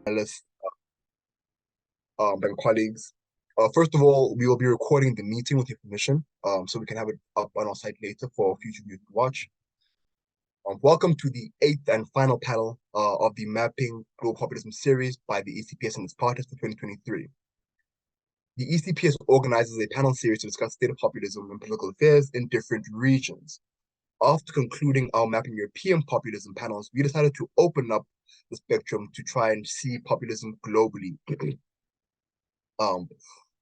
panelists, and colleagues. First of all, we will be recording the meeting with your permission, so we can have it up on our site later for future viewers to watch. Welcome to the 8th and final panel of the Mapping Global Populism series by the ECPS and its partners for 2023. The ECPS organizes a panel series to discuss state of populism and political affairs in different regions. After concluding our Mapping European Populism panels, we decided to open up the spectrum to try and see populism globally,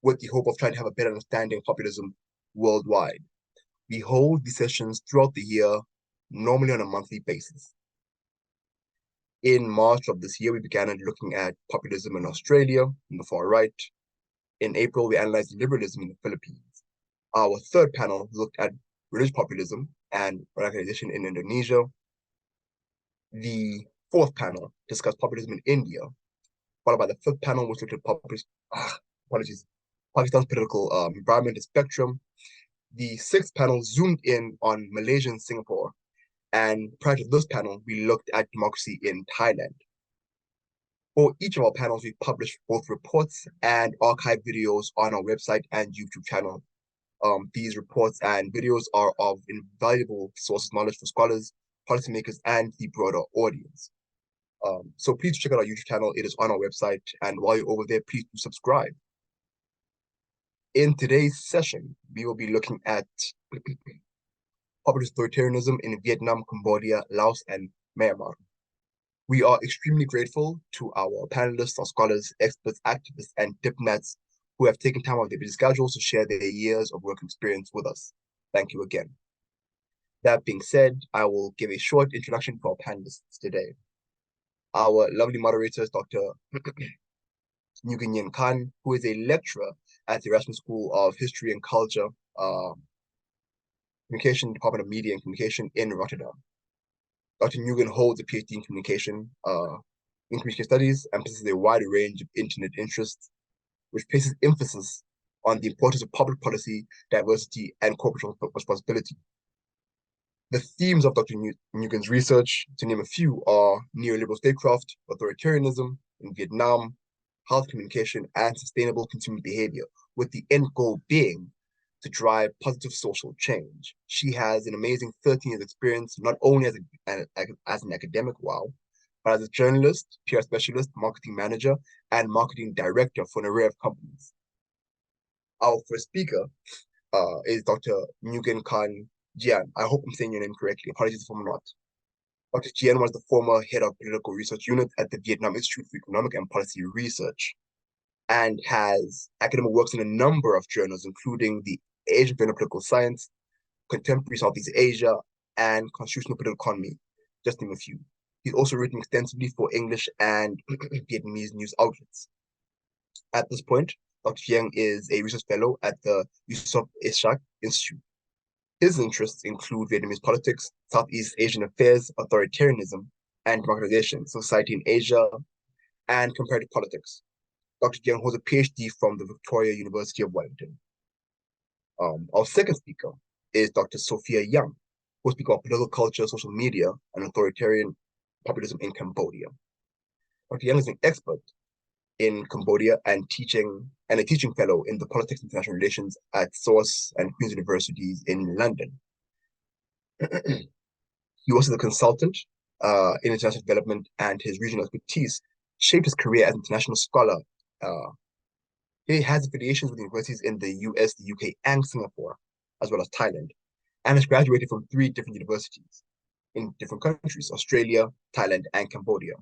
with the hope of trying to have a better understanding of populism worldwide. We hold these sessions throughout the year, normally on a monthly basis. In March of this year, we began looking at populism in Australia, in the far right. In April, we analyzed liberalism in the Philippines. Our third panel looked at religious populism and radicalization in Indonesia. The fourth panel discussed populism in India, followed by the fifth panel, which looked at Pakistan's political environment and spectrum. The sixth panel zoomed in on Malaysia and Singapore. And prior to this panel, we looked at democracy in Thailand. For each of our panels, we published both reports and archive videos on our website and YouTube channel. These reports and videos are of invaluable source of knowledge for scholars, policymakers, and the broader audience. So please check out our YouTube channel. It is on our website. And while you're over there, please do subscribe. In today's session, we will be looking at populist authoritarianism in Vietnam, Cambodia, Laos, and Myanmar. We are extremely grateful to our panelists, our scholars, experts, activists, and diplomats who have taken time out of their busy schedules to share their years of work experience with us. Thank you again. That being said, I will give a short introduction to our panelists today. Our lovely moderator is Dr. Nguyen Yến-Khanh, who is a lecturer at the Erasmus School of History and Culture, Communication, Department of Media and Communication in Rotterdam. Dr. Nguyen holds a PhD in communication studies and possesses a wide range of internet interests, which places emphasis on the importance of public policy, diversity, and corporate responsibility. The themes of Dr. Nguyen's research, to name a few, are neoliberal statecraft, authoritarianism in Vietnam, health communication, and sustainable consumer behavior, with the end goal being to drive positive social change. She has an amazing 13 years experience, not only as an academic, but as a journalist, PR specialist, marketing manager, and marketing director for an array of companies. Our first speaker is Dr. Nguyen-Khanh Giang. I hope I'm saying your name correctly. Apologies if I'm not. Dr. Giang was the former head of political research unit at the Vietnam Institute for Economic and Policy Research, and has academic works in a number of journals, including the Asian Journal of Political Science, Contemporary Southeast Asia, and Constitutional Political Economy, just to name a few. He's also written extensively for English and Vietnamese news outlets. At this point, Dr. Giang is a research fellow at the Yusof Ishak Institute. His interests include Vietnamese politics, Southeast Asian affairs, authoritarianism, and democratization, society in Asia, and comparative politics. Dr. Giang holds a PhD from the Victoria University of Wellington. Our second speaker is Dr. Sophia Young, who will speak about political culture, social media, and authoritarian populism in Cambodia. Dr. Young is an expert in Cambodia and a teaching fellow in the Politics and International Relations at Source and Queen's Universities in London. He was a consultant in international development, and his regional expertise shaped his career as an international scholar. He has affiliations with universities in the US, the UK, and Singapore, as well as Thailand, and has graduated from 3 different universities in different countries: Australia, Thailand, and Cambodia.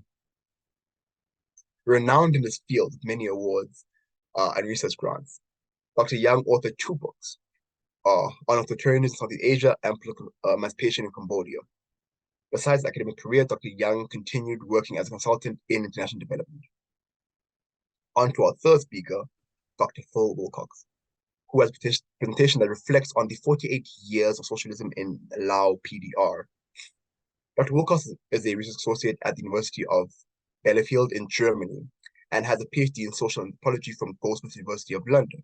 Renowned in this field with many awards and research grants, Dr. Young authored 2 books on authoritarianism in Southeast Asia and political emancipation in Cambodia. Besides academic career, Dr. Young continued working as a consultant in international development. On to our third speaker, Dr. Phill Wilcox, who has a presentation that reflects on the 48 years of socialism in Lao PDR. Dr. Wilcox is a research associate at the University of Bielefeld in Germany and has a PhD in social anthropology from Goldsmiths University of London.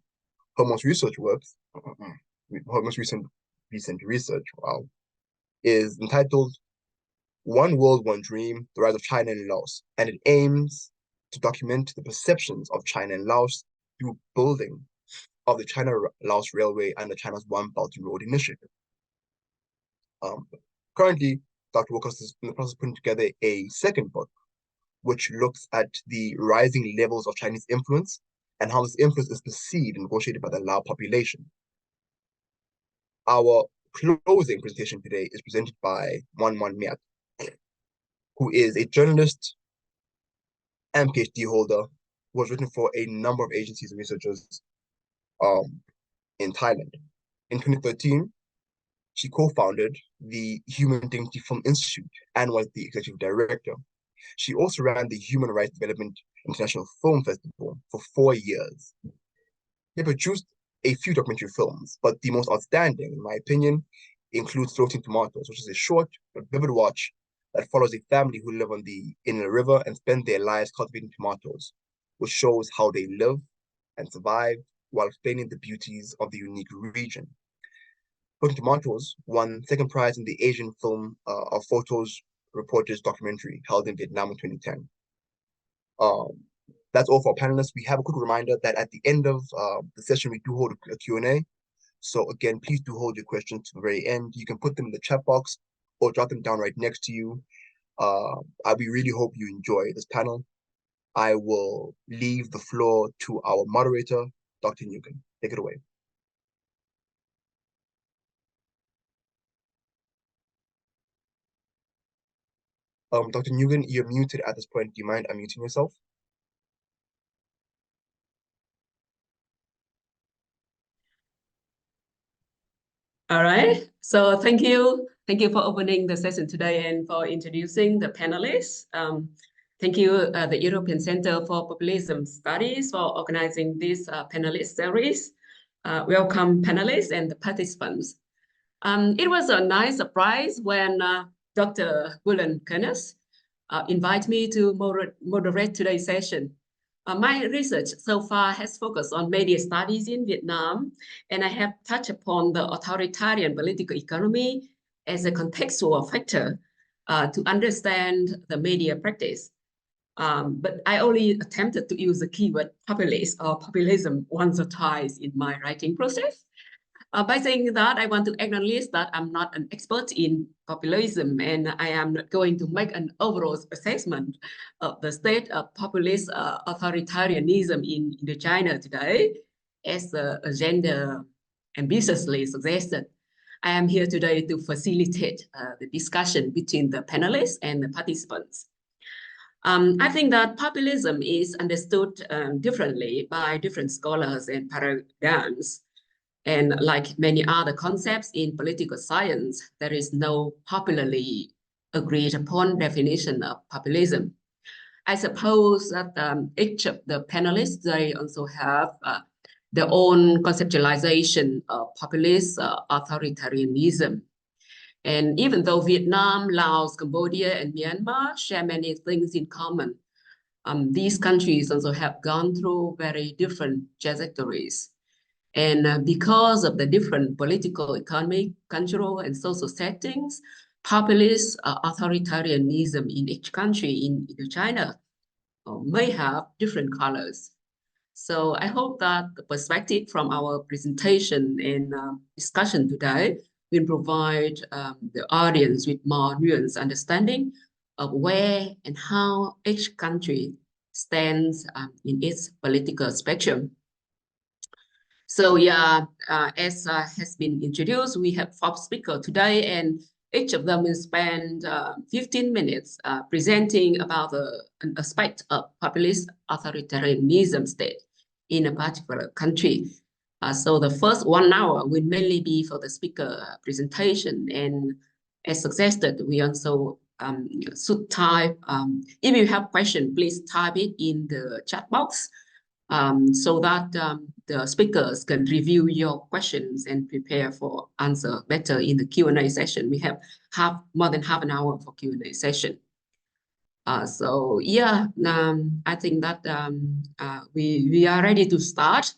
Her most recent research, is entitled One World, One Dream, The Rise of China and Laos, and it aims to document the perceptions of China and Laos through building of the China-Laos Railway and the China's One Belt and Road Initiative. Currently, Dr. Wilcox is in the process of putting together a second book, which looks at the rising levels of Chinese influence and how this influence is perceived and negotiated by the Lao population. Our closing presentation today is presented by Myat, who is a journalist and PhD holder who has written for a number of agencies and researchers in Thailand. In 2013, she co-founded the Human Dignity Film Institute and was the executive director. She also ran the Human Rights Development International Film Festival for 4 years. He produced a few documentary films, but the most outstanding, in my opinion, includes Floating Tomatoes, which is a short but vivid watch that follows a family who live in a river and spend their lives cultivating tomatoes, which shows how they live and survive while explaining the beauties of the unique region. Floating Tomatoes won second prize in the Asian Film of Photos Reporters documentary held in Vietnam in 2010. That's all for our panelists. We have a quick reminder that at the end of the session, we do hold a Q&A. So again, please do hold your questions to the very end. You can put them in the chat box or jot them down right next to you. We really hope you enjoy this panel. I will leave the floor to our moderator, Dr. Nguyen. Take it away. Dr. Nguyen, you're muted at this point. Do you mind unmuting yourself? All right. So thank you. Thank you for opening the session today and for introducing the panelists. Thank you, the European Center for Populism Studies, for organizing this panelist series. Welcome panelists and the participants. It was a nice surprise when Dr. Nguyen invited me to moderate today's session. My research so far has focused on media studies in Vietnam, and I have touched upon the authoritarian political economy as a contextual factor to understand the media practice. But I only attempted to use the keyword populist or populism once or twice in my writing process. By saying that, I want to acknowledge that I'm not an expert in populism, and I am not going to make an overall assessment of the state of populist authoritarianism in Indochina today, as the agenda ambitiously suggested. I am here today to facilitate the discussion between the panelists and the participants. I think that populism is understood differently by different scholars and paradigms. And like many other concepts in political science, there is no popularly agreed upon definition of populism. I suppose that each of the panelists, they also have their own conceptualization of populist authoritarianism. And even though Vietnam, Laos, Cambodia, and Myanmar share many things in common, these countries also have gone through very different trajectories. And because of the different political, economic, cultural, and social settings, populist authoritarianism in each country in Indochina may have different colors. So I hope that the perspective from our presentation and discussion today will provide the audience with more nuanced understanding of where and how each country stands in its political spectrum. So yeah, as has been introduced, we have 5 speakers today, and each of them will spend 15 minutes presenting about an aspect of populist authoritarianism state in a particular country. So the first 1 hour will mainly be for the speaker presentation, and as suggested, we also should type, if you have questions, please type it in the chat box. So that the speakers can review your questions and prepare for answer better in the Q&A session. We have more than half an hour for Q&A session. So yeah, I think that we are ready to start.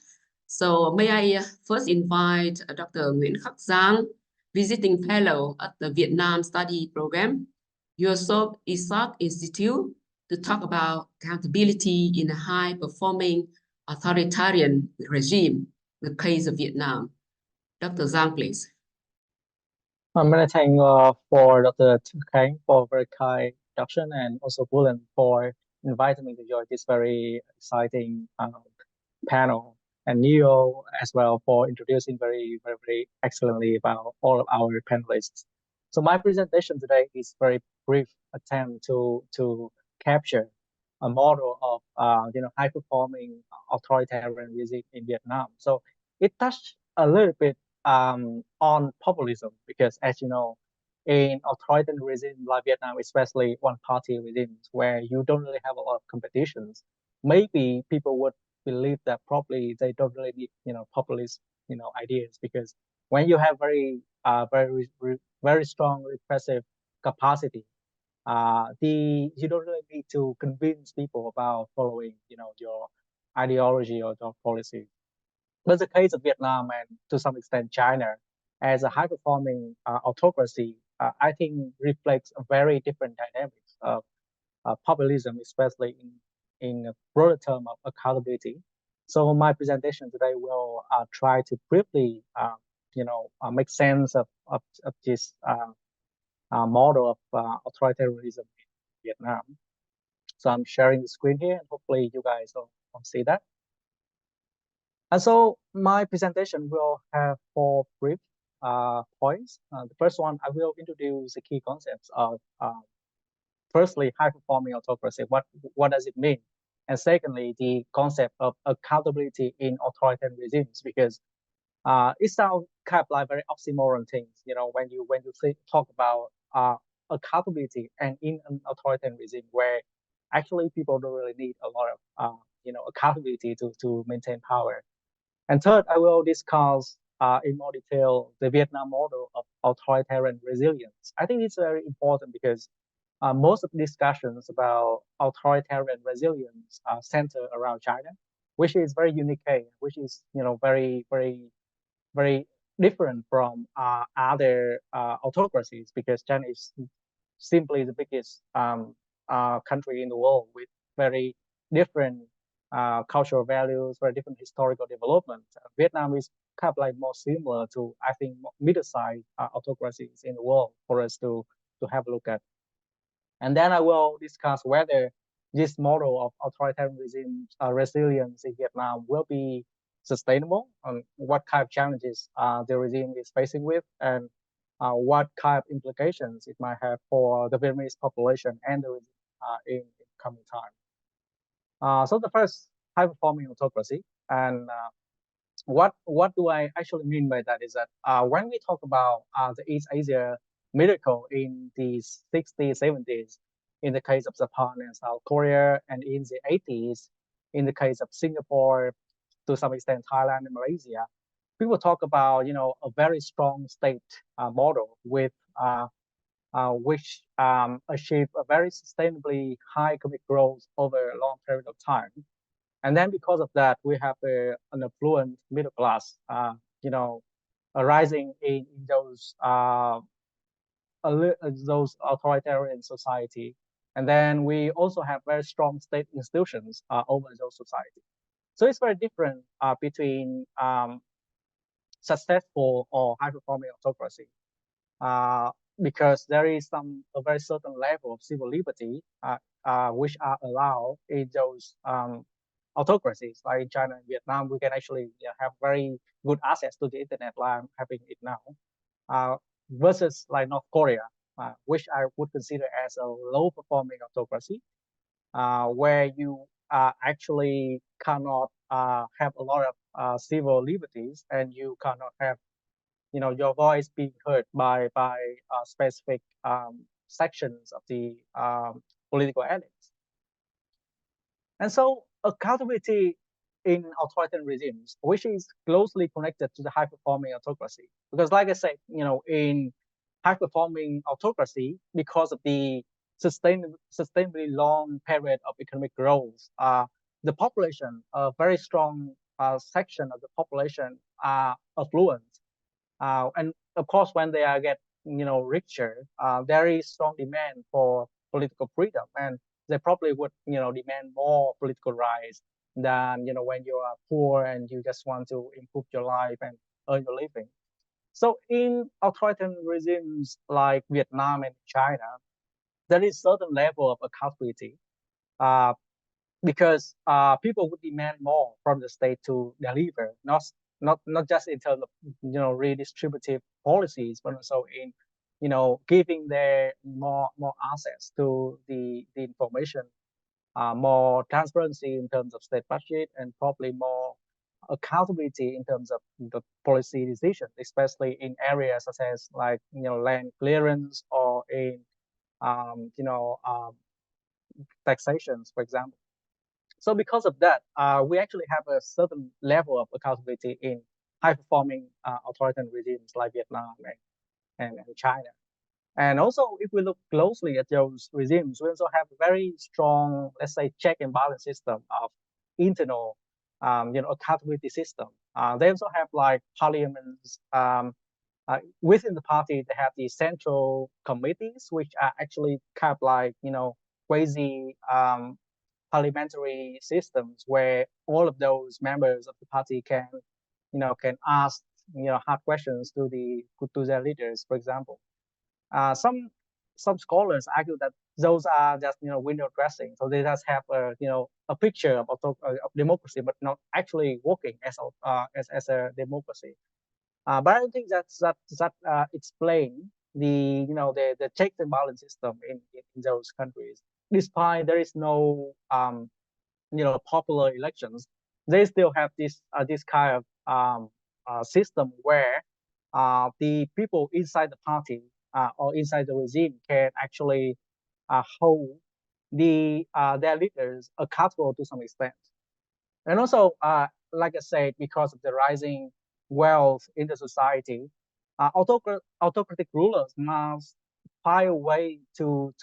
So may I first invite Dr. Nguyễn-Khanh Giang, visiting fellow at the Vietnam Study Program, Yusof Ishak Institute, to talk about accountability in a high-performing authoritarian regime, the case of Vietnam. Dr. Giang, please. Many thanks for Dr. Khanh for very kind introduction, and also Nguyen for inviting me to join this very exciting panel, and Neo as well for introducing very excellently about all of our panelists. So my presentation today is very brief attempt to capture a model of high performing authoritarian regime in Vietnam. So it touched a little bit on populism, because as you know, in authoritarian regime like Vietnam, especially one party regimes where you don't really have a lot of competitions, maybe people would believe that probably they don't really need populist ideas, because when you have very strong repressive capacity, you don't really need to convince people about following your ideology or your policy. But the case of Vietnam, and to some extent China, as a high-performing autocracy, I think reflects a very different dynamics of populism, especially in a broader term of accountability. So my presentation today will try to briefly, make sense of this model of authoritarianism in Vietnam. So I'm sharing the screen here, and hopefully you guys will see that. And so my presentation will have 4 brief points. The first one, I will introduce the key concepts of firstly, high-performing autocracy. What does it mean? And secondly, the concept of accountability in authoritarian regimes, because it sounds kind of like very oxymoron things, when you talk about accountability and in an authoritarian regime where actually people don't really need a lot of accountability to maintain power. And third, I will discuss in more detail the Vietnam model of authoritarian resilience. I think it's very important because most of the discussions about authoritarian resilience center around China, which is very unique, which is very different from other autocracies, because China is simply the biggest country in the world with very different cultural values, very different historical development. Vietnam is kind of like more similar to, I think, middle-sized autocracies in the world for us to have a look at. And then I will discuss whether this model of authoritarian regime resilience in Vietnam will be sustainable, and what kind of challenges the regime is facing with, and what kind of implications it might have for the Vietnamese population and the regime in coming time. So the first, high-performing autocracy, and what do I actually mean by that is that when we talk about the East Asia miracle in the 60s, 70s, in the case of Japan and South Korea, and in the 80s, in the case of Singapore, to some extent Thailand and Malaysia, people talk about a very strong state model with which achieve a very sustainably high economic growth over a long period of time. And then because of that, we have an affluent middle class, arising in those authoritarian society. And then we also have very strong state institutions over those society. So it's very different between successful or high-performing autocracy, because there is a very certain level of civil liberty which are allowed in those autocracies. Like in China and Vietnam, we can actually have very good access to the internet like I'm having it now, versus like North Korea, which I would consider as a low-performing autocracy, where you actually cannot have a lot of civil liberties, and you cannot have your voice being heard by specific sections of the political elites. And so accountability in authoritarian regimes, which is closely connected to the high-performing autocracy, because like I said, in high-performing autocracy, because of the sustainably long period of economic growth, the population, a very strong section of the population are affluent. And of course, when they are get richer, there is strong demand for political freedom, and they probably would, demand more political rights than, when you are poor and you just want to improve your life and earn your living. So in authoritarian regimes like Vietnam and China, there is certain level of accountability, because people would demand more from the state to deliver, not just in terms of redistributive policies, but also in giving their more access to the information, more transparency in terms of state budget, and probably more accountability in terms of the policy decisions, especially in areas such as like land clearance or in taxations, for example. So because of that, we actually have a certain level of accountability in high-performing authoritarian regimes like Vietnam and China. And also, if we look closely at those regimes, we also have a very strong, let's say, check and balance system of internal, accountability system. They also have like parliaments. Within the party, they have the central committees, which are actually kind of like, quasi parliamentary systems where all of those members of the party can ask, hard questions to their leaders, for example. Some scholars argue that those are just window dressing, so they just have a picture of democracy, but not actually working as a democracy. But I don't think that explain the checks and balance system in those countries. Despite there is no popular elections, they still have this kind of system where the people inside the party or inside the regime can actually hold their leaders accountable to some extent. And also, like I said, because of the rising wealth in the society, autocratic rulers must find a way to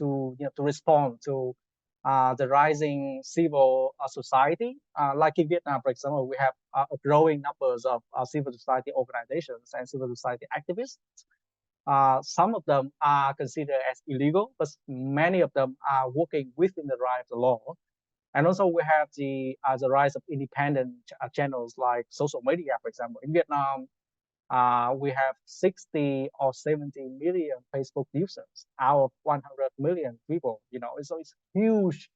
respond to the rising civil society. Like in Vietnam, for example, we have a growing numbers of civil society organizations and civil society activists. Some of them are considered as illegal, but many of them are working within the right of the law. And also we have the rise of independent channels like social media, for example. In Vietnam, we have 60 or 70 million Facebook users out of 100 million people. So it's huge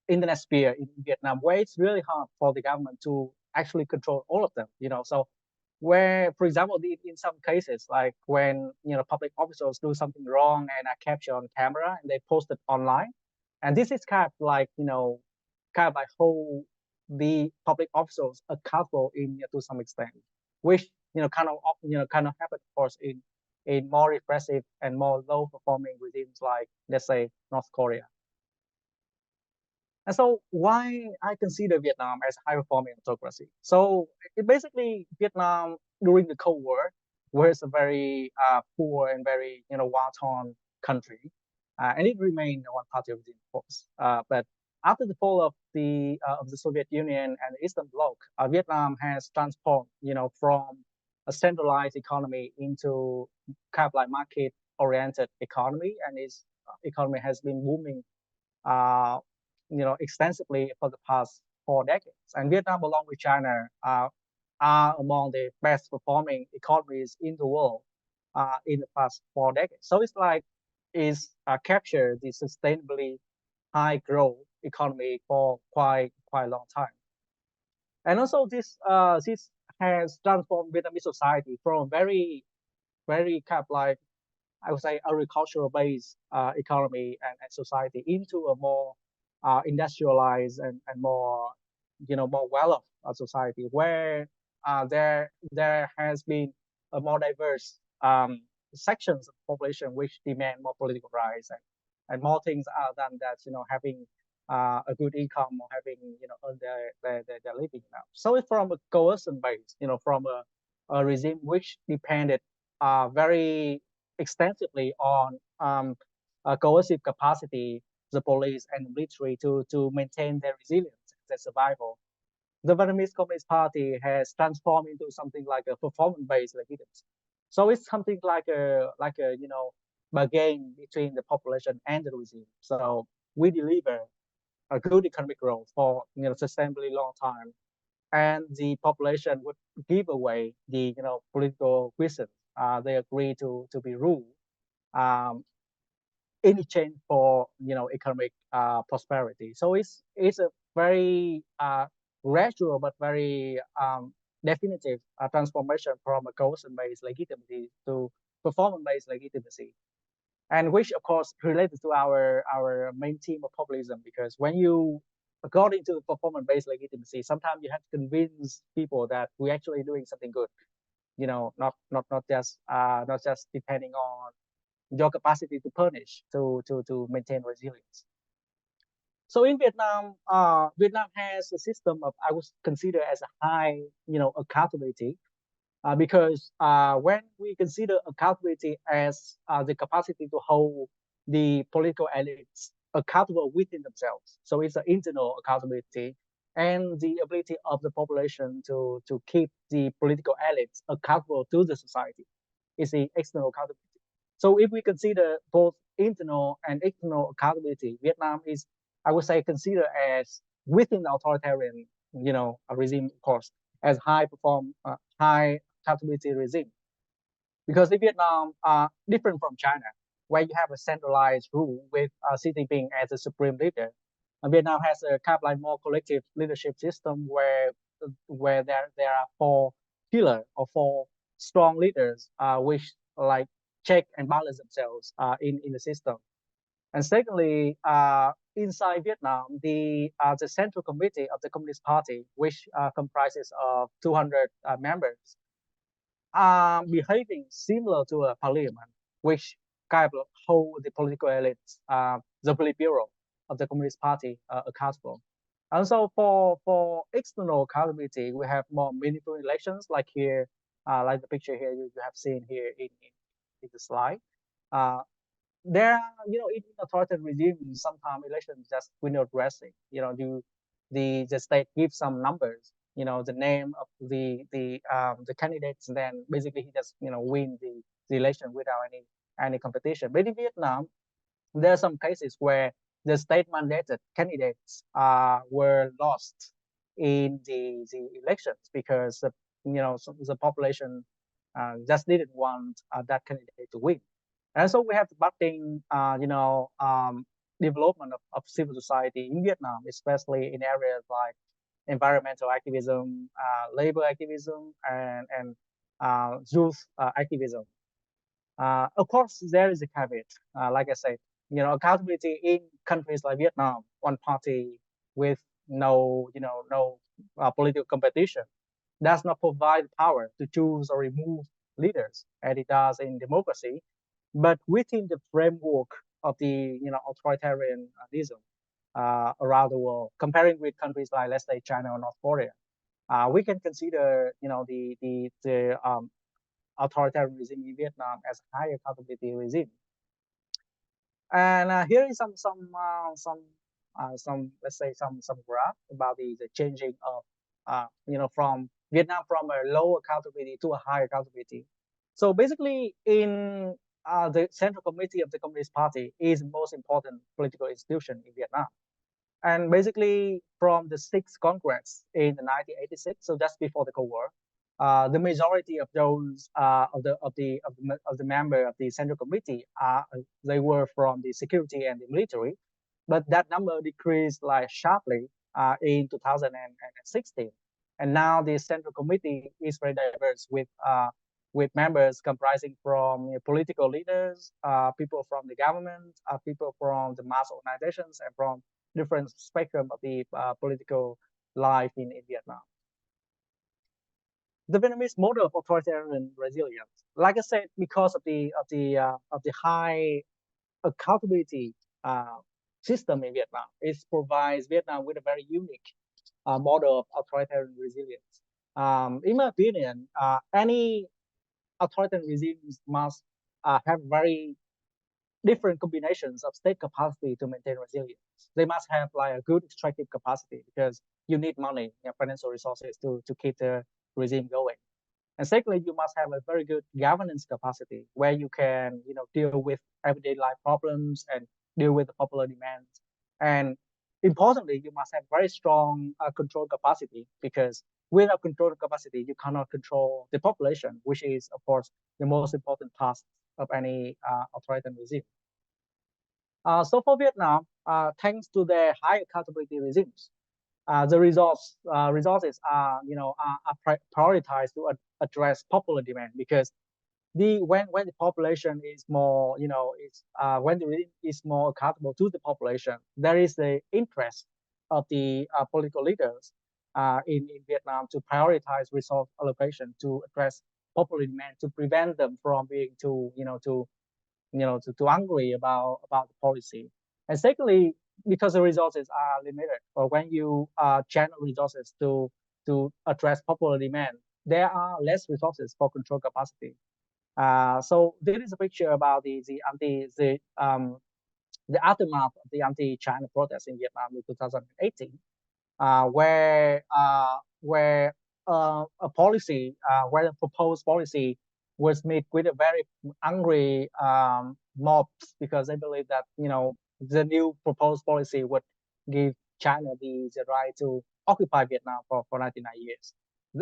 internet sphere in Vietnam, where it's really hard for the government to actually control all of them. So where, for example, in some cases, like when public officials do something wrong and are captured on camera and they post it online, and this is kind of like hold the public officials accountable to some extent, which kind of happen, of course, in more repressive and more low performing regimes like, let's say, North Korea. And so why I consider Vietnam as a high-performing autocracy? So basically, Vietnam during the Cold War was a very poor and very war-torn country, and it remained a one-party regime, of course. But after the fall of the Soviet Union and the Eastern Bloc, Vietnam has transformed, from a centralized economy into kind of like market-oriented economy, and its economy has been booming extensively for the past 4 decades. And Vietnam, along with China, are among the best performing economies in the world in the past 4 decades. So it's like it's captured the sustainably high growth economy for quite a long time. And also this has transformed Vietnamese society from very kind of like, I would say, agricultural based economy and society into a more industrialized and more more well-off society, where there has been a more diverse sections of the population which demand more political rights and more things other than that, having a good income or having earn their living now. So it's from a coercion base, from a regime which depended very extensively on coercive capacity, the police and military to maintain their resilience, their survival. The Vietnamese Communist Party has transformed into something like a performance-based legitimacy. So it's something like a bargain between the population and the regime. So we deliver a good economic growth for sustainably long time, and the population would give away the political wisdom. They agree to be ruled um, in exchange for economic prosperity. So it's a very gradual but very definitive transformation from a coercion-based legitimacy to performance-based legitimacy, and which of course related to our main theme of populism, because when you according to performance-based legitimacy, sometimes you have to convince people that we're actually doing something good, not just depending on your capacity to punish, to maintain resilience. So in Vietnam, Vietnam has a system of, I would consider as a high, accountability, because when we consider accountability as the capacity to hold the political elites accountable within themselves, so it's an internal accountability, and the ability of the population to keep the political elites accountable to the society is the external accountability. So if we consider both internal and external accountability, Vietnam is, I would say, considered as within the authoritarian, a regime, of course, as high accountability regime. Because in Vietnam, different from China, where you have a centralized rule with Xi Jinping as a supreme leader, Vietnam has a kind of like more collective leadership system where there are four pillars or four strong leaders, which like check and balance themselves in the system. And secondly, inside Vietnam, the Central Committee of the Communist Party, which comprises of 200 members, are behaving similar to a parliament, which kind of hold the political elites, the Politburo of the Communist Party accountable. And so for external accountability, we have more meaningful elections, like here, like the picture here you have seen here in the slide. There are, in authoritarian regimes, sometimes elections just window dressing. The state gives some numbers, the name of the candidates, and then basically he just win the election without any competition. But in Vietnam, there are some cases where the state mandated candidates were lost in the elections because the population just didn't want that candidate to win. And so we have the budding, development of civil society in Vietnam, especially in areas like environmental activism, labor activism, and youth activism. Of course, there is a caveat. Like I said, accountability in countries like Vietnam, one party with no political competition, does not provide power to choose or remove leaders as it does in democracy. But within the framework of the authoritarianism around the world, comparing with countries like, let's say, China or North Korea, we can consider the authoritarian regime in Vietnam as a high accountability regime. And here is some let's say some graph about the changing of from Vietnam from a low accountability to a high accountability. So basically, in the Central Committee of the Communist Party is the most important political institution in Vietnam. And basically, from the 6th Congress in 1986, so just before the Cold War, the majority of those of the member of the Central Committee they were from the security and the military, but that number decreased like sharply in 2016, and now the Central Committee is very diverse with members comprising from political leaders, people from the government, people from the mass organizations, and from different spectrum of the political life in Vietnam. The Vietnamese model of authoritarian resilience, like I said, because of the high accountability system in Vietnam, it provides Vietnam with a very unique model of authoritarian resilience. In my opinion, any authoritarian regimes must have very different combinations of state capacity to maintain resilience. They must have like a good extractive capacity because you need money, financial resources to keep the regime going. And secondly, you must have a very good governance capacity where you can, deal with everyday life problems and deal with the popular demands. And importantly, you must have very strong control capacity, because without control capacity, you cannot control the population, which is, of course, the most important task of any authoritarian regime. So for Vietnam, thanks to their high accountability regimes, the resources are prioritized to address popular demand, because when the population is more when the regime is more accountable to the population, there is the interest of the political leaders in Vietnam to prioritize resource allocation to address popular demand, to prevent them from being too angry about the policy. And secondly, because the resources are limited, or when you channel resources to address popular demand, there are less resources for control capacity. So this is a picture about the aftermath of the anti-China protests in Vietnam in 2018, where a policy, where the proposed policy was met with a very angry mobs, because they believe that the new proposed policy would give China the right to occupy Vietnam for 99 years.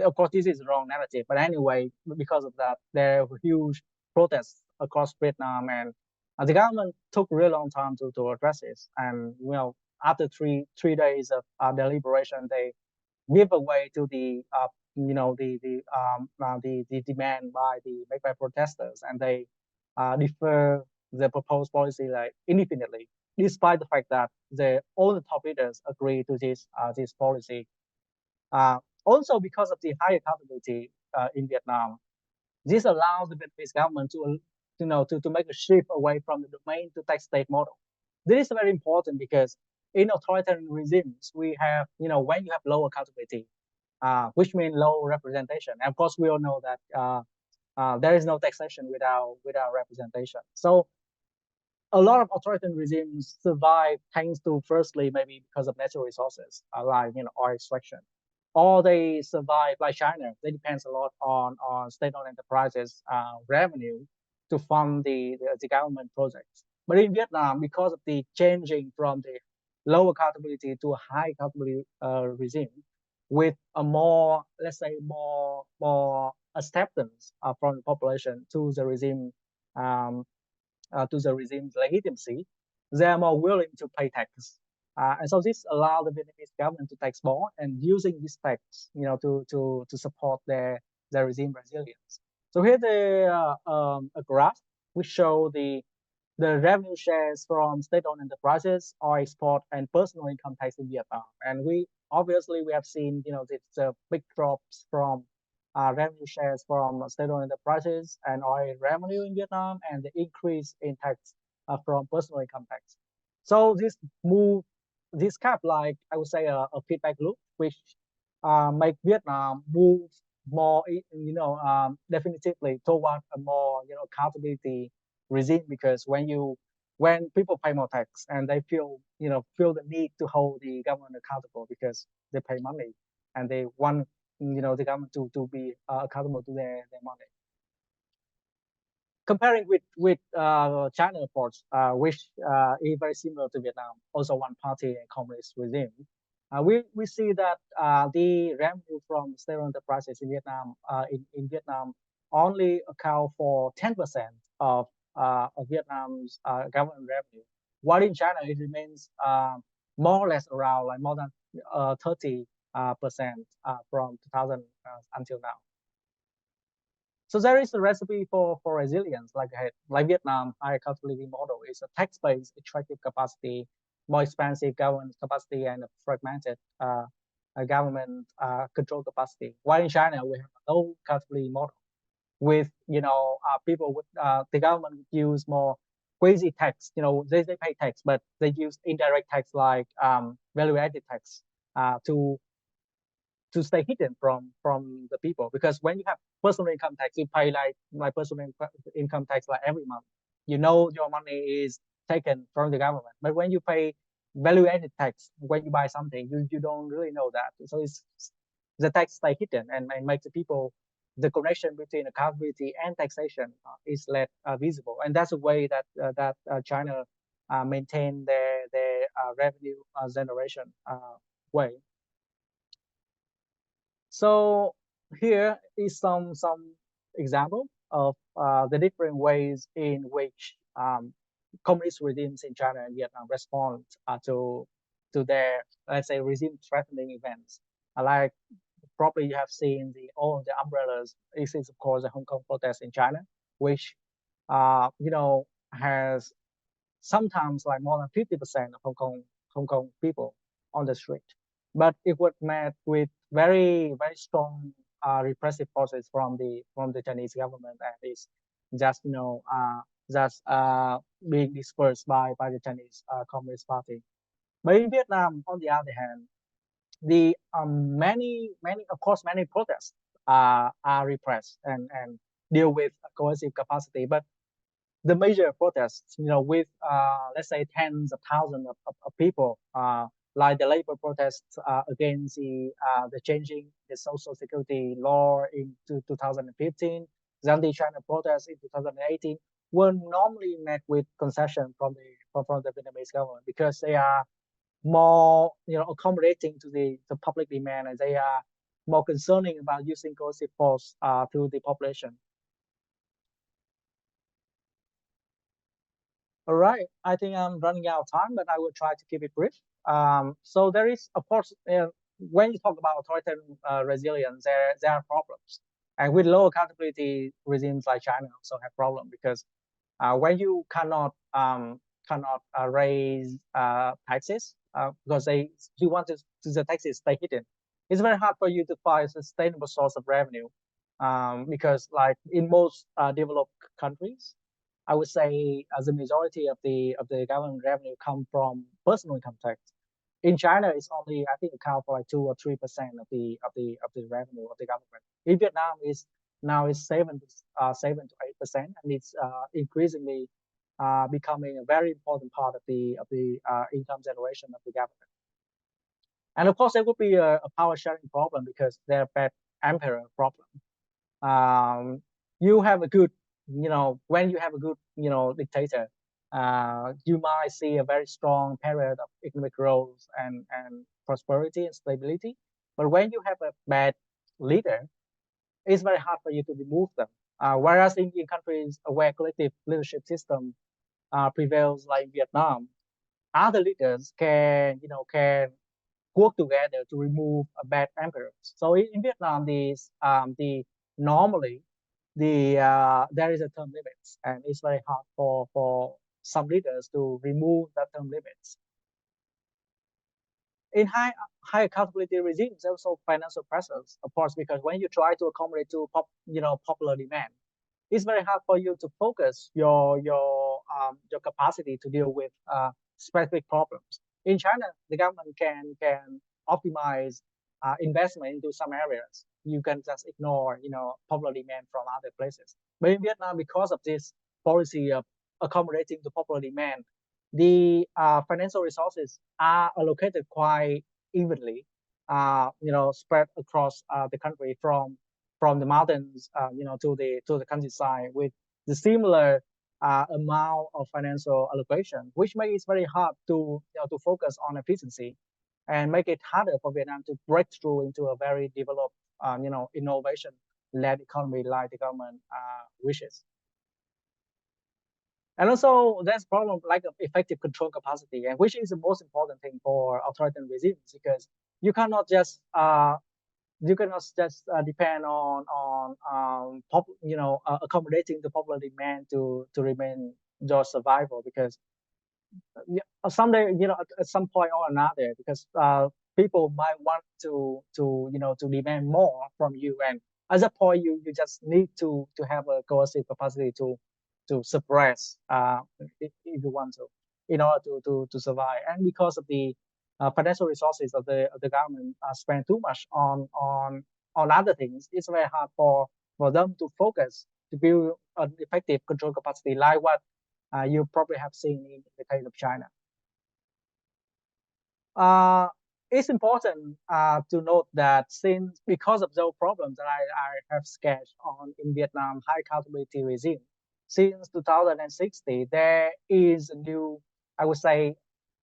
Of course, this is the wrong narrative, but anyway, because of that, there were huge protests across Vietnam, and the government took a really long time to address this. And after three days of deliberation, they give away to the demand made by protesters, and they defer the proposed policy like indefinitely, despite the fact that all the top leaders agree to this policy. Also, because of the high accountability in Vietnam, this allows the Vietnamese government to make a shift away from the domain to tax state model. This is very important, because in authoritarian regimes, we have, when you have low accountability, which means low representation. And of course, we all know that there is no taxation without representation. So a lot of authoritarian regimes survive thanks to, firstly, maybe because of natural resources, like oil extraction, or they survive like China. They depend a lot on state-owned enterprises revenue to fund the government projects. But in Vietnam, because of the changing from the low accountability to a high accountability regime, with a more, let's say, more acceptance from the population to the regime, to the regime's legitimacy, they are more willing to pay tax. And so this allows the Vietnamese government to tax more, and using this tax, to support their regime resilience. So here's a graph which show the revenue shares from state-owned enterprises, oil export, and personal income tax in Vietnam. And we have seen, the big drops from revenue shares from state-owned enterprises and oil revenue in Vietnam, and the increase in tax from personal income tax. So this kind of, like, I would say, a feedback loop, which make Vietnam move more, definitively toward a more, accountability regime, because when people pay more tax, and they feel the need to hold the government accountable, because they pay money, and they want the government to be accountable to their money. Comparing with China, of course, which is very similar to Vietnam, also one party and communist regime, we see that the revenue from state-owned enterprises in Vietnam only account for 10% of Vietnam's government revenue, while in China it remains more or less around, like, more than 30% from 2000 until now. So there is a recipe for resilience, like Vietnam. High accountability model is a tax-based extractive capacity, more expansive government capacity, and a fragmented government control capacity. While in China, we have a low accountability model, with people with the government would use more quasi tax. They pay tax, but they use indirect tax, like value-added tax, to stay hidden from the people. Because when you have personal income tax, you pay like personal income tax like every month. Your money is taken from the government. But when you pay value-added tax, when you buy something, you don't really know that. So the tax stay hidden, and makes the people the connection between accountability and taxation is less visible, and that's a way that China maintain their revenue generation way. So here is some example of the different ways in which communist regimes in China and Vietnam respond to their, let's say, regime-threatening events. Like probably you have seen all the umbrellas. This is of course the Hong Kong protest in China, which has sometimes like more than 50% of Hong Kong people on the street. But it was met with very strong repressive forces from the Chinese government, and it's just being dispersed by the Chinese Communist Party. But in Vietnam, on the other hand, the many protests are repressed and deal with coercive capacity. But the major protests, with let's say tens of thousands of people, like the labor protests against the changing the social security law in 2015, the anti-China protests in 2018, were normally met with concession from the Vietnamese government, because they are more accommodating to the public demand, and they are more concerning about using coercive force to the population. All right, I think I'm running out of time, but I will try to keep it brief. So there is, of course, when you talk about authoritarian resilience, there are problems. And with low accountability, regimes like China also have problems, because when you cannot raise taxes, because you want the taxes stay hidden, it's very hard for you to find a sustainable source of revenue, because like in most developed countries, I would say the majority of the government revenue come from personal income tax. In China, it's only, I think, account for like 2 or 3% of the revenue of the government. In Vietnam, now it's 7 to 8%, and it's increasingly becoming a very important part of the income generation of the government. And of course, there would be a power sharing problem, because there's bad emperor problem. You have a good, when you have a good, dictator, you might see a very strong period of economic growth and prosperity and stability. But when you have a bad leader, it's very hard for you to remove them. Whereas in countries where collective leadership system prevails, like Vietnam, other leaders can work together to remove a bad emperors. So in Vietnam, normally there is a term limits, and it's very hard for some leaders to remove that term limits. In high accountability regimes, there's also financial pressures, of course, because when you try to accommodate to popular demand, it's very hard for you to focus your capacity to deal with specific problems. In China, the government can optimize investment into some areas. You can just ignore popular demand from other places. But in Vietnam, because of this policy of accommodating to popular demand, the financial resources are allocated quite evenly, spread across the country from the mountains, to the countryside, with the similar amount of financial allocation, which makes it very hard to focus on efficiency, and make it harder for Vietnam to break through into a very developed, innovation-led economy like the government wishes. And also, there's a problem like of effective control capacity, and which is the most important thing for authoritarian regimes, because you cannot just depend on accommodating the popular demand to remain your survival, because someday, at some point or another, because people might want to demand more from you, and at that point you just need to have a coercive capacity to suppress if you want to, in order to survive. And because of the financial resources of the government spend too much on other things, it's very hard for them to focus to build an effective control capacity, like what you probably have seen in the case of China. it's important to note that because of those problems that I have sketched in Vietnam high accountability regime, since 2060, there is a new, I would say,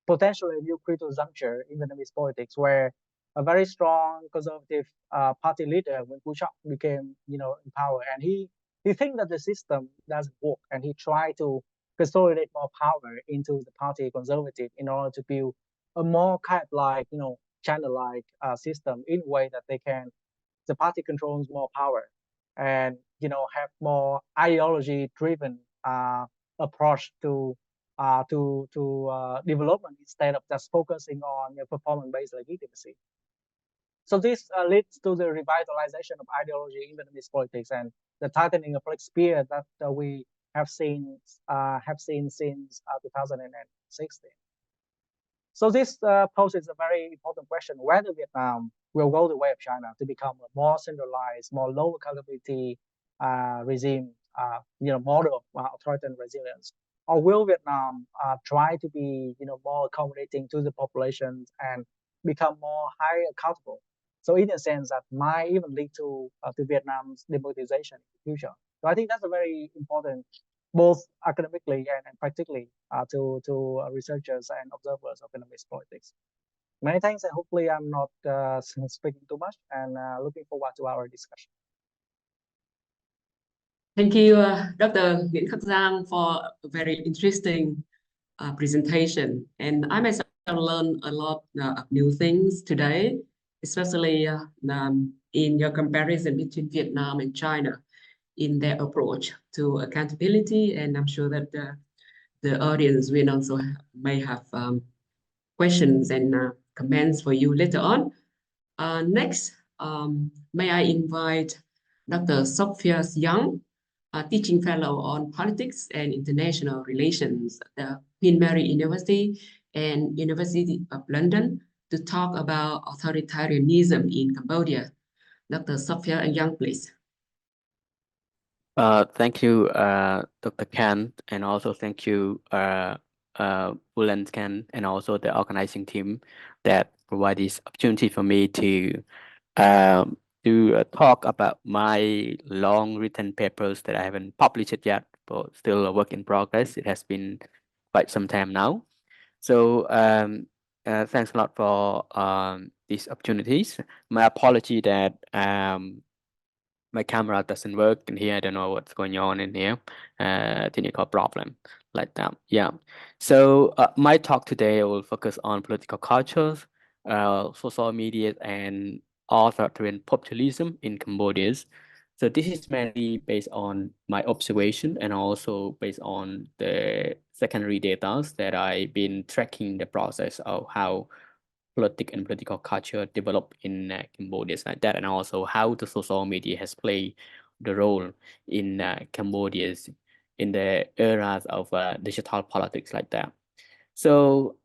potentially a new critical juncture in Vietnamese politics, where a very strong conservative party leader, Nguyễn Phú became, in power, and he think that the system doesn't work, and he tried to consolidate more power into the party conservative in order to build a more kind of like, channel-like system in a way that the party controls more power and, have more ideology-driven approach to development instead of just focusing on performance-based legitimacy. So this leads to the revitalization of ideology in Vietnamese politics and the tightening of political sphere that we have seen since 2016. So this poses a very important question: whether Vietnam will go the way of China to become a more centralized, more low accountability regime, model of authoritarian resilience, or will Vietnam try to be, more accommodating to the population and become more highly accountable? So in a sense, that might even lead to Vietnam's democratization in the future. So I think that's a very important, both academically and practically, to researchers and observers of Vietnamese politics. Many thanks, and hopefully I'm not speaking too much, and looking forward to our discussion. Thank you, Dr. Nguyễn-Khanh, for a very interesting presentation. And I myself learned a lot of new things today, especially in your comparison between Vietnam and China in their approach to accountability. And I'm sure that the audience will also may have questions and comments for you later on. Next, may I invite Dr. Sophia Giang, a teaching fellow on politics and international relations at the Queen Mary University and University of London, to talk about authoritarianism in Cambodia. Dr. Sophia Giang, please. Thank you, Dr. Khan, and also thank you, Phill and Khan, and also the organizing team that provide this opportunity for me to talk about my long written papers that I haven't published yet, but still a work in progress. It has been quite some time now. So thanks a lot for these opportunities. My apology that my camera doesn't work in here. I don't know what's going on in here. Technical problem like that. Yeah. So my talk today will focus on political cultures, social media, and authoritarian populism in Cambodia. So this is mainly based on my observation and also based on the secondary data that I've been tracking the process of how politics and political culture develop in Cambodia like that, and also how the social media has played the role in Cambodia in the eras of digital politics like that. So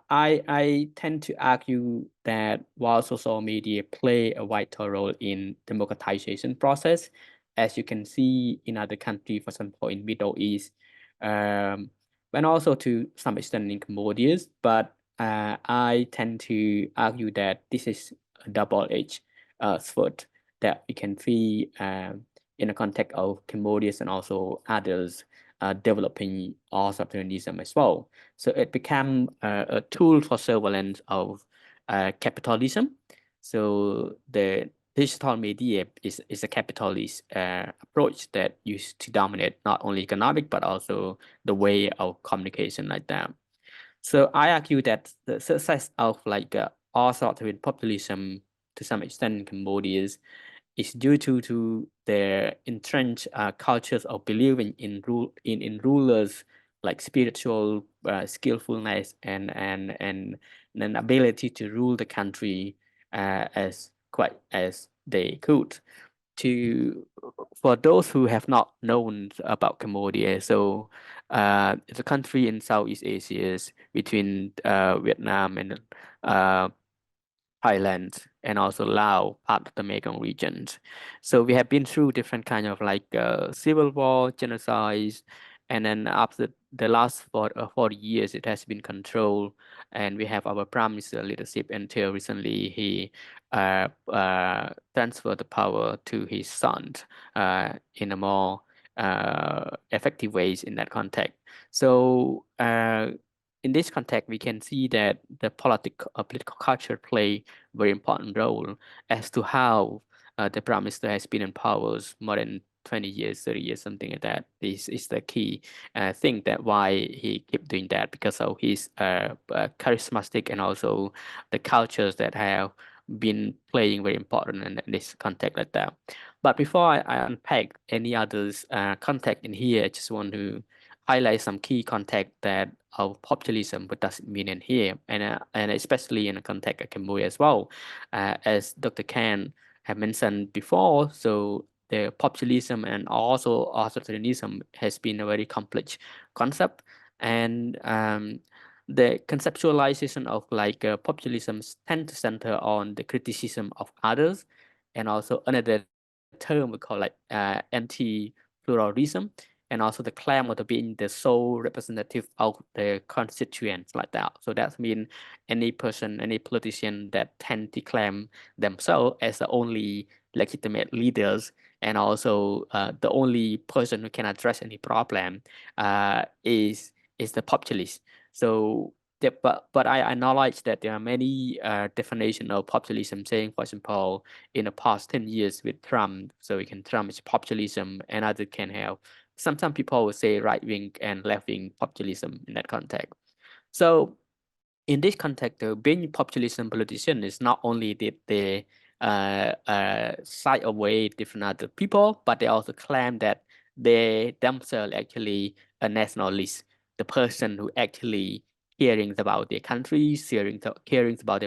I tend to argue that while social media play a vital role in democratization process, as you can see in other countries, for example, in Middle East, and also to some extent in Cambodia, but I tend to argue that this is a double-edged sword that we can see in the context of Cambodia and also others developing authoritarianism as well. So it became a tool for surveillance of capitalism. So the digital media is a capitalist approach that used to dominate not only economic but also the way of communication like that. So I argue that the success of like authoritarian populism to some extent in Cambodia is due to their entrenched cultures of believing in rulers like spiritual skillfulness and an ability to rule the country as quite as they could. For those who have not known about Cambodia, so it's a country in Southeast Asia between Vietnam and Thailand and also Laos, part of the Mekong region. So we have been through different kind of like civil war, genocides, And then after the last 40 years, it has been controlled, and we have our prime minister leadership until recently he transferred the power to his son in a more effective ways in that context. So in this context, we can see that the political culture play very important role as to how the prime minister has been in power more than 20 years, 30 years, something like that. This is the key thing that why he keep doing that, because of his charismatic and also the cultures that have been playing very important in this context like that. But before I unpack any others context in here, I just want to highlight some key context that of populism, what does it mean in here, and especially in the context of Cambodia as well, as Dr. Khan have mentioned before. So the populism and also authoritarianism has been a very complex concept, and the conceptualization of like populism tend to center on the criticism of others, and also another term we call like anti-pluralism, and also the claim of being the sole representative of the constituents like that. So that means any person, any politician that tend to claim themselves as the only legitimate leaders, and also the only person who can address any problem is the populist. So but I acknowledge that there are many definitions of populism, saying, for example, in the past 10 years with Trump, so we can Trump is populism, and others can have. Sometimes people will say right-wing and left-wing populism in that context. So in this context, being populism politician is not only that they side away different other people, but they also claim that they themselves actually a nationalist, the person who actually caring about their country, caring about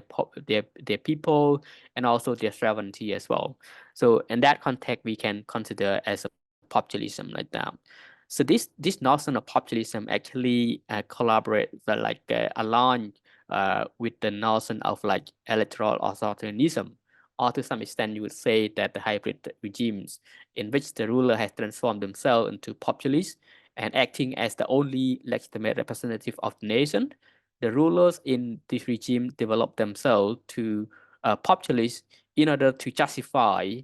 their people, and also their sovereignty as well. So in that context, we can consider as a populism like that. So this notion of populism actually collaborate align with the notion of like electoral authoritarianism, or to some extent you would say that the hybrid regimes in which the ruler has transformed themselves into populists and acting as the only legitimate representative of the nation. The rulers in this regime develop themselves to populists in order to justify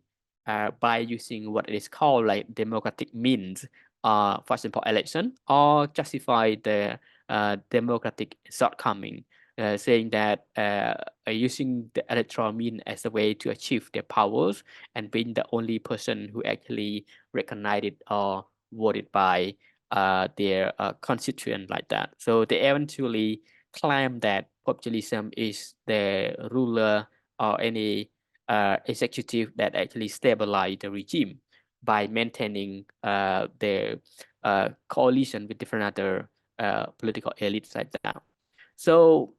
by using what is called like democratic means, for example, election, or justify the democratic shortcoming, saying that using the electoral mean as a way to achieve their powers and being the only person who actually recognized it or voted by their constituent like that. So they eventually claim that populism is the ruler or any executive that actually stabilize the regime by maintaining their coalition with different other political elites like that. So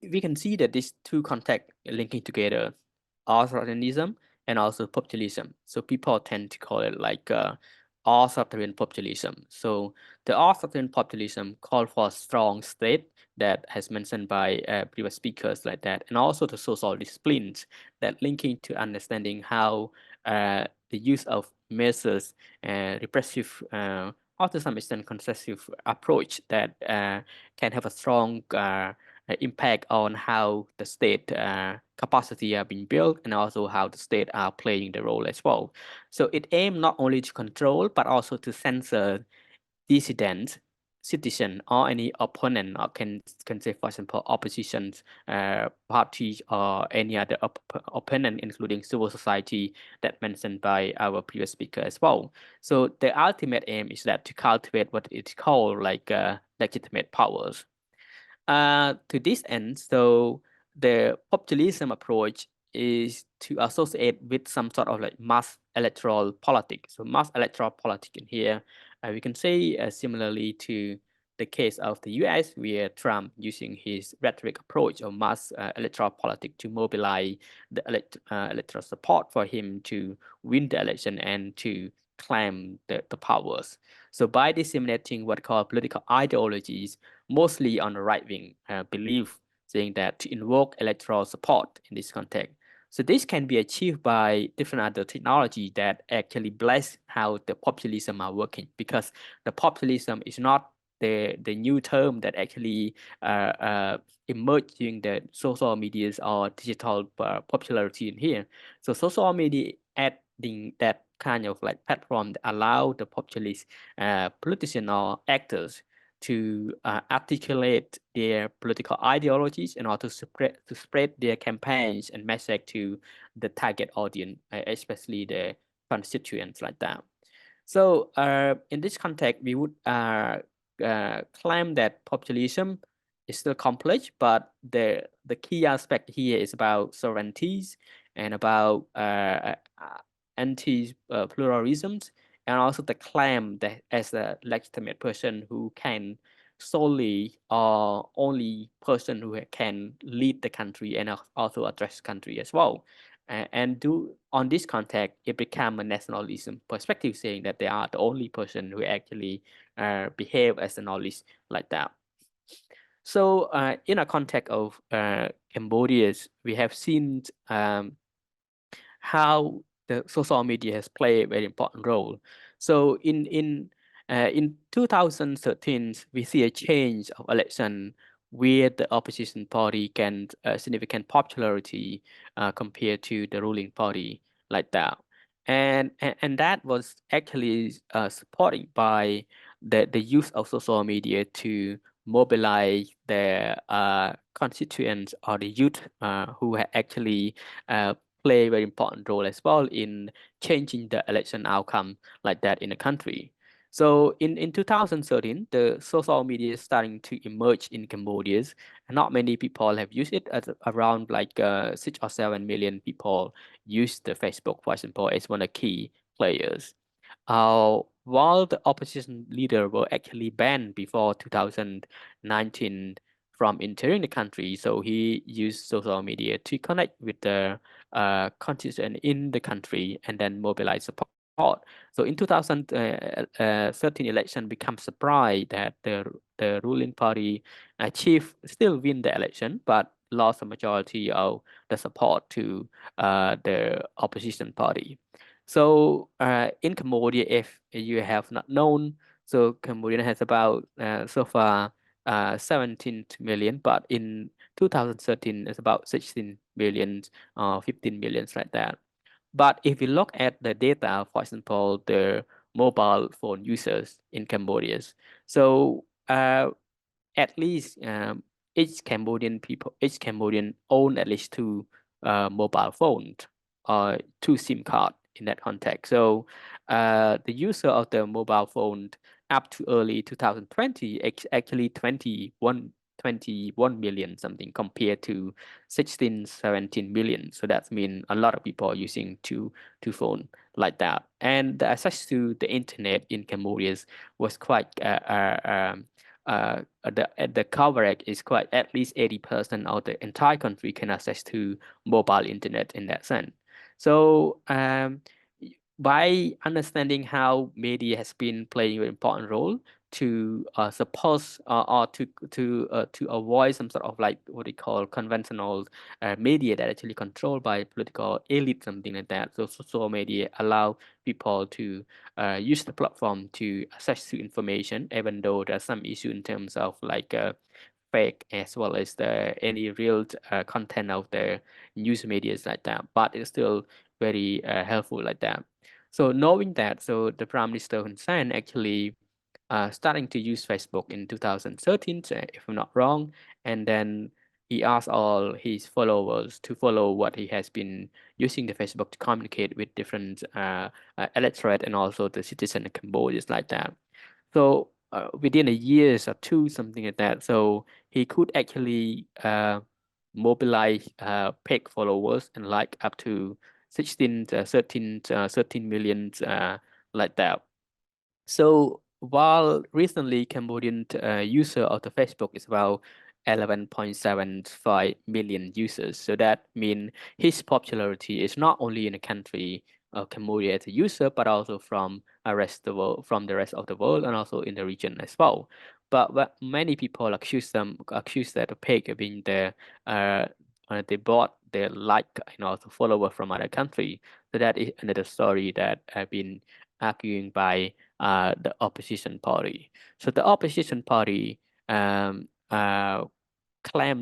we can see that these two contexts linking together, authoritarianism and also populism. So people tend to call it like authoritarian populism. So the authoritarian populism call for a strong state that has mentioned by previous speakers like that, and also the social disciplines that linking to understanding how the use of measures, repressive or to some extent concessive approach that can have a strong impact on how the state capacity are being built, and also how the state are playing the role as well. So it aims not only to control but also to censor dissidents, citizen, or any opponent, or can say, for example, opposition parties or any other opponent, including civil society that mentioned by our previous speaker as well. So the ultimate aim is that to cultivate what it's called like legitimate powers. To this end, so the populism approach is to associate with some sort of like mass electoral politics. So mass electoral politics in here, we can say similarly to the case of the US, where Trump using his rhetoric approach of mass electoral politics to mobilize the electoral support for him to win the election and to claim the powers. So by disseminating what called political ideologies, mostly on the right-wing belief, saying that to invoke electoral support in this context. So this can be achieved by different other technology that actually bless how the populism are working, because the populism is not the new term that actually emerged during the social medias or digital popularity in here. So social media adding that kind of like platform that allow the populist politician or actors to articulate their political ideologies and also to spread their campaigns and message to the target audience, especially the constituents like that. So in this context, we would claim that populism is still complex, but the key aspect here is about sovereignties and about anti-pluralisms, and also the claim that as a legitimate person who can solely or only person who can lead the country and also address the country as well. And on this context, it became a nationalism perspective, saying that they are the only person who actually behave as a knowledge like that. So in a context of Cambodia, we have seen how the social media has played a very important role. So in 2013, we see a change of election where the opposition party gained significant popularity compared to the ruling party like that. And that was actually supported by the use of social media to mobilize the constituents or the youth who actually play a very important role as well in changing the election outcome like that in the country. So in 2013, the social media is starting to emerge in Cambodia. Not many people have used it. Around like 6 or 7 million people use the Facebook, for example, as one of the key players. While the opposition leader were actually banned before 2019 from entering the country, so he used social media to connect with the constituent in the country and then mobilize support. So in 2013 election become surprise that the ruling party still win the election, but lost a majority of the support to the opposition party. So in Cambodia, if you have not known, so Cambodia has about so far 17 million, but in 2013 it's about 16 million, 15 million like that. But if you look at the data, for example, the mobile phone users in Cambodia, so at least each Cambodian own at least two mobile phones or two SIM card in that context. So the user of the mobile phone up to early 2020 actually 21 million something compared to 16, 17 million. So that means a lot of people are using two phone like that. And the access to the internet in Cambodia was quite the coverage is quite at least 80% of the entire country can access to mobile internet in that sense. So by understanding how media has been playing an important role to support or to avoid some sort of like what they call conventional media that actually controlled by political elite, something like that. So social media allow people to use the platform to access to information, even though there's some issue in terms of like fake as well as any real content of the news media like that, but it's still very helpful like that. So knowing that, so the Prime Minister Hun Sen actually starting to use Facebook in 2013, if I'm not wrong, and then he asked all his followers to follow what he has been using the Facebook to communicate with different electorate and also the citizen of Cambodia like that. So within a year or two, something like that, so he could actually mobilize paid followers and like up to 13 million like that. So while recently Cambodian user of the Facebook is about 11.75 million users, so that means his popularity is not only in the country of Cambodia as a user, but also from the rest of the world and also in the region as well. But many people accuse that page of being the they bought their like and also follower from other country. So that is another story that have been arguing by the opposition party. So the opposition party claim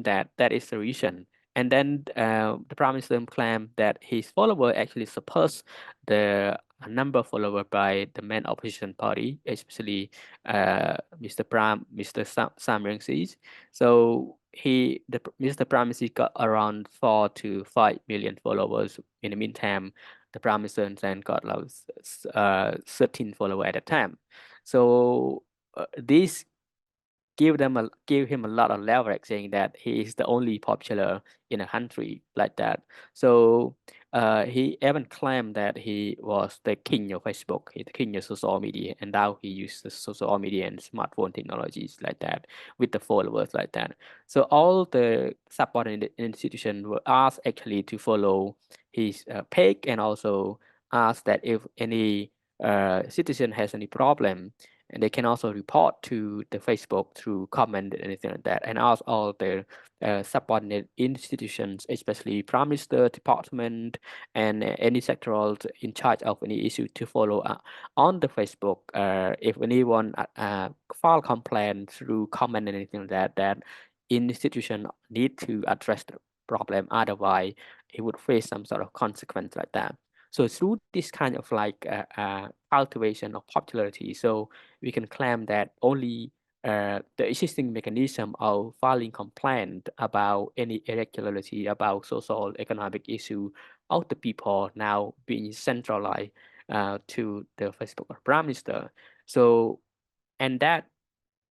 that that is the reason. And then the Prime Minister claimed that his follower actually surpassed the number of followers by the main opposition party, especially Mr. Sam Rainsy. So Mr. Prime Minister got around 4 to 5 million followers. In the meantime, the Prime Minister then got like 13 followers at a time. So this give him a lot of leverage, saying that he is the only popular in a country like that. So he even claimed that he was the king of Facebook, the king of social media, and now he uses social media and smartphone technologies like that with the followers like that. So all the subordinate institutions were asked actually to follow his page, and also asked that if any citizen has any problem, and they can also report to the Facebook through comment and anything like that, and ask all the subordinate institutions, especially Prime Minister, department, and any sectoral in charge of any issue to follow on the Facebook. If anyone file complaint through comment and anything like that, that institution need to address the problem. Otherwise, he would face some sort of consequence like that. So through this kind of like cultivation of popularity, so we can claim that only the existing mechanism of filing complaint about any irregularity about social economic issue of the people now being centralized to the Facebook Prime Minister. So, and that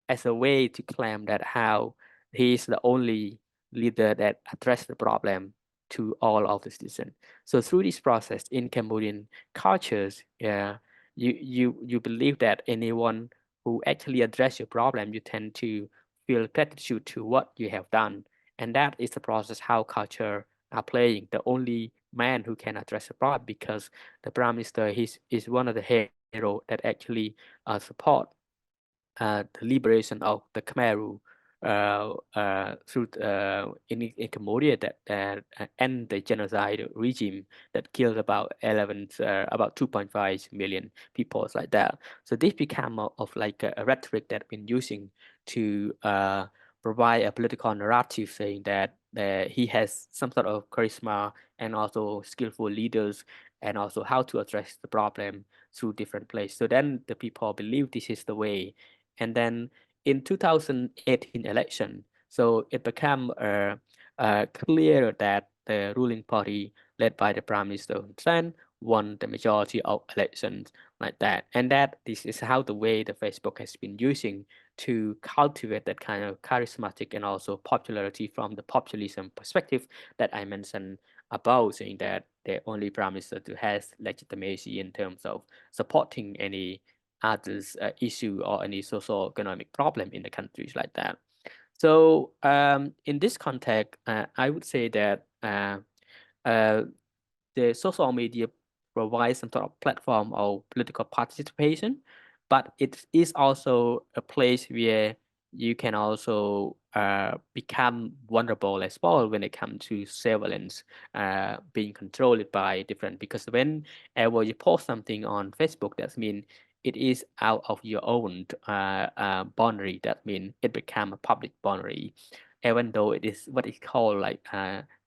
as a way to claim that how he is the only leader that addressed the problem to all of the citizens. So through this process in Cambodian cultures, you believe that anyone who actually address your problem, you tend to feel gratitude to what you have done. And that is the process how culture are playing. The only man who can address the problem, because the Prime Minister is one of the hero that actually support the liberation of the Khmer through in Cambodia, that end the genocide regime that killed about 2.5 million people like that. So this became of like a rhetoric that been using to provide a political narrative, saying that he has some sort of charisma and also skillful leaders, and also how to address the problem through different places. So then the people believe this is the way. And then in 2018 election, so it became clear that the ruling party led by the Prime Minister Hun Sen won the majority of elections like that. And that this is how the way the Facebook has been using to cultivate that kind of charismatic and also popularity from the populism perspective that I mentioned about, saying that the only Prime Minister who has legitimacy in terms of supporting any others issue or any social economic problem in the countries like that. So in this context, I would say that the social media provides some sort of platform of political participation, but it is also a place where you can also become vulnerable as well when it comes to surveillance being controlled by different, because whenever you post something on Facebook, that means it is out of your own boundary. That means it become a public boundary, even though it is what is called like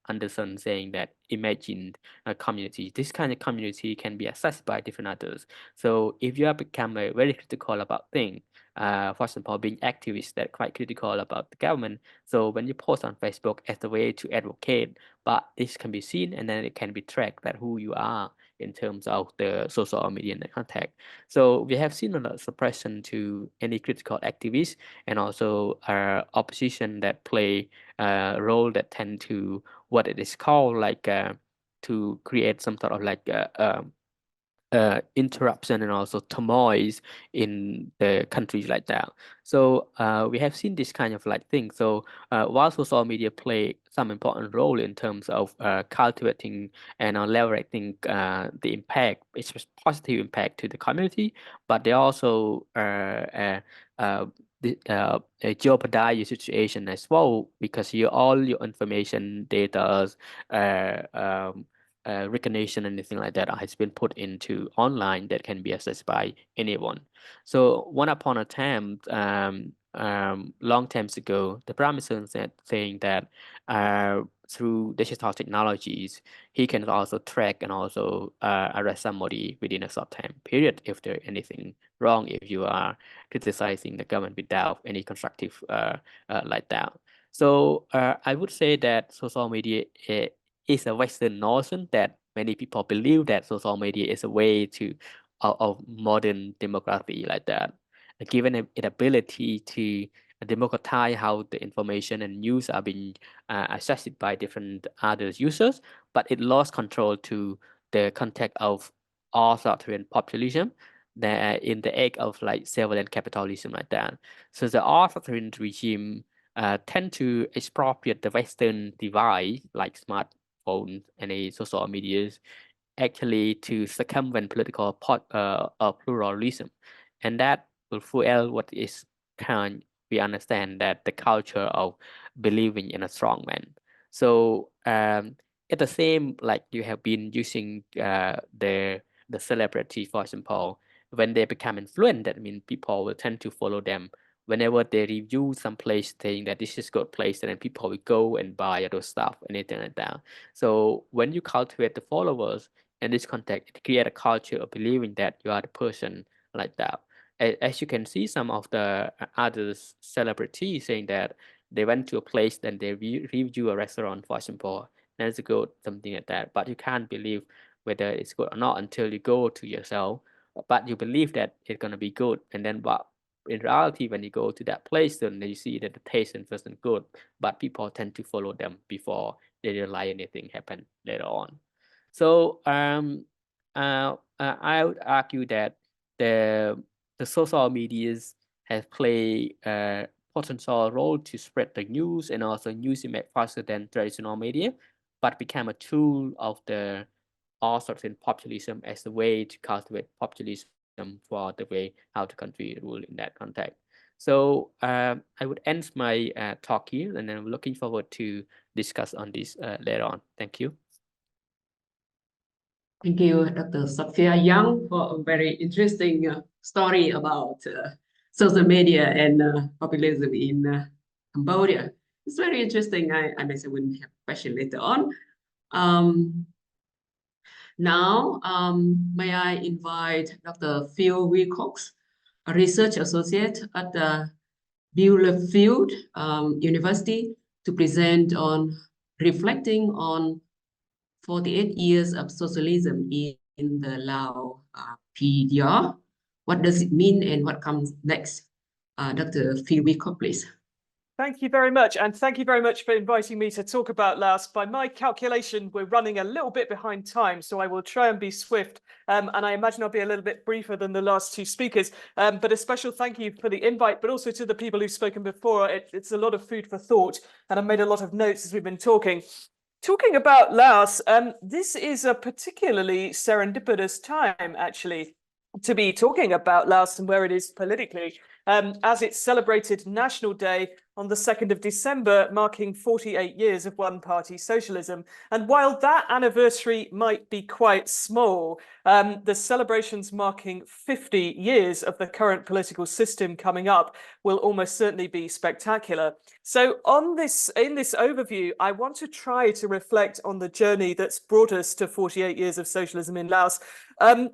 Anderson saying that imagined community. This kind of community can be accessed by different others. So if you have become very critical about things, for example, being activists that quite critical about the government, so when you post on Facebook as a way to advocate, but this can be seen and then it can be tracked that who you are in terms of the social media contact. So we have seen a lot of suppression to any critical activists, and also opposition that play a role that tend to what it is called like to create some sort of like interruption and also turmoils in the countries like that. So we have seen this kind of like thing. So while social media play some important role in terms of cultivating and leveraging the impact, it's a positive impact to the community, but they also jeopardize your situation as well, because all your information, data, recognition, anything like that has been put into online that can be accessed by anyone. So one upon a time, long times ago, the Prime Minister said saying that through digital technologies, he can also track and also arrest somebody within a short time period if there's anything wrong, if you are criticizing the government without any constructive like that. So I would say that social media is a Western notion that many people believe that social media is a way to of modern democracy like that, given it ability to democratize how the information and news are being accessed by different other users, but it lost control to the context of authoritarian populism in the age of like surveillance capitalism like that. So the authoritarian regime tend to expropriate the Western device like smartphones and social medias actually to circumvent political pluralism, and that will fuel what is kind. We understand that the culture of believing in a strong man. So at the same, like you have been using the celebrity, for example, when they become influent, that means people will tend to follow them. Whenever they review some place saying that this is a good place, then people will go and buy those stuff, anything like that. So when you cultivate the followers in this context, it creates a culture of believing that you are the person like that. As you can see, some of the other celebrities saying that they went to a place, then they review a restaurant, for example, and it's good, something like that. But you can't believe whether it's good or not until you go to yourself. But you believe that it's gonna be good, and then but in reality, when you go to that place, then you see that the taste wasn't good, but people tend to follow them before they realize anything happened later on. So I would argue that the social medias have played a potential role to spread the news, and also news is made faster than traditional media, but became a tool of the authoritarian populism as a way to cultivate populism for the way how the country rule in that context. So I would end my talk here, and I'm looking forward to discuss on this later on. Thank you. Thank you, Dr. Sophia Young, for a very interesting story about social media and populism in Cambodia. It's very interesting. I may say we'll have a question later on. Now, may I invite Dr. Phill Wilcox, a research associate at the Bielefeld University, to present on reflecting on 48 years of socialism in the Lao PDR. What does it mean and what comes next? Dr. Phill Wilcox, please. Thank you very much, and thank you very much for inviting me to talk about Laos. By my calculation, we're running a little bit behind time, so I will try and be swift, and I imagine I'll be a little bit briefer than the last two speakers, but a special thank you for the invite, but also to the people who've spoken before. It's a lot of food for thought, and I've made a lot of notes as we've been talking. Talking about Laos, this is a particularly serendipitous time, actually, to be talking about Laos and where it is politically, as it celebrated National Day on the 2nd of December, marking 48 years of one-party socialism. And while that anniversary might be quite small, the celebrations marking 50 years of the current political system coming up will almost certainly be spectacular. So in this overview, I want to try to reflect on the journey that's brought us to 48 years of socialism in Laos.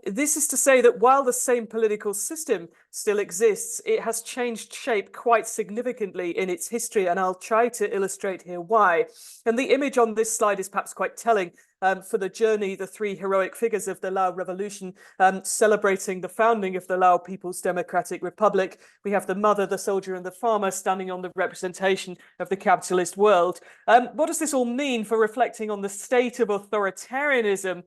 This is to say that while the same political system still exists, it has changed shape quite significantly in its history, and I'll try to illustrate here why. And the image on this slide is perhaps quite telling for the journey, the three heroic figures of the Lao Revolution, celebrating the founding of the Lao People's Democratic Republic. We have the mother, the soldier, and the farmer standing on the representation of the capitalist world. What does this all mean for reflecting on the state of authoritarianism,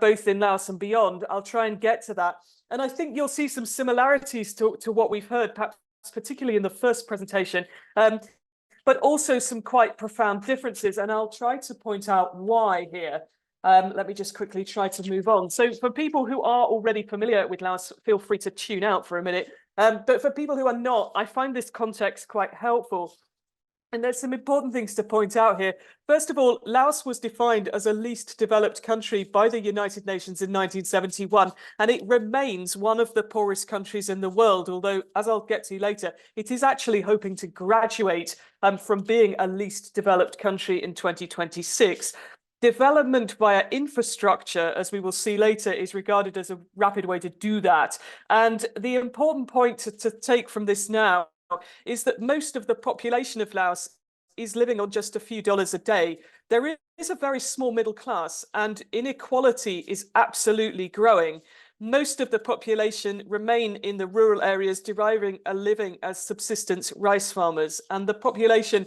both in Laos and beyond? I'll try and get to that. And I think you'll see some similarities to what we've heard, perhaps particularly in the first presentation, but also some quite profound differences. And I'll try to point out why here. Let me just quickly try to move on. So for people who are already familiar with Laos, feel free to tune out for a minute. But for people who are not, I find this context quite helpful. And there's some important things to point out here. First of all, Laos was defined as a least developed country by the United Nations in 1971, and it remains one of the poorest countries in the world, although, as I'll get to later, it is actually hoping to graduate from being a least developed country in 2026. Development via infrastructure, as we will see later, is regarded as a rapid way to do that. And the important point to take from this now is that most of the population of Laos is living on just a few dollars a day. There is a very small middle class, and inequality is absolutely growing. Most of the population remain in the rural areas, deriving a living as subsistence rice farmers, and the population,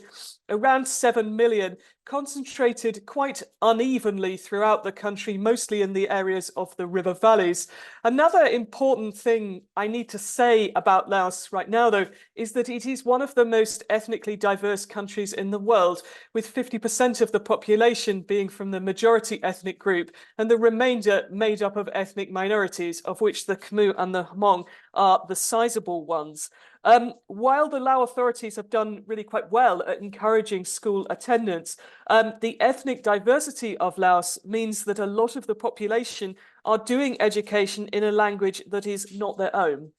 around 7 million, concentrated quite unevenly throughout the country, mostly in the areas of the river valleys. Another important thing I need to say about Laos right now, though, is that it is one of the most ethnically diverse countries in the world, with 50% of the population being from the majority ethnic group, and the remainder made up of ethnic minorities, of which the Khmer and the Hmong are the sizable ones. While the Lao authorities have done really quite well at encouraging school attendance, the ethnic diversity of Laos means that a lot of the population are doing education in a language that is not their own.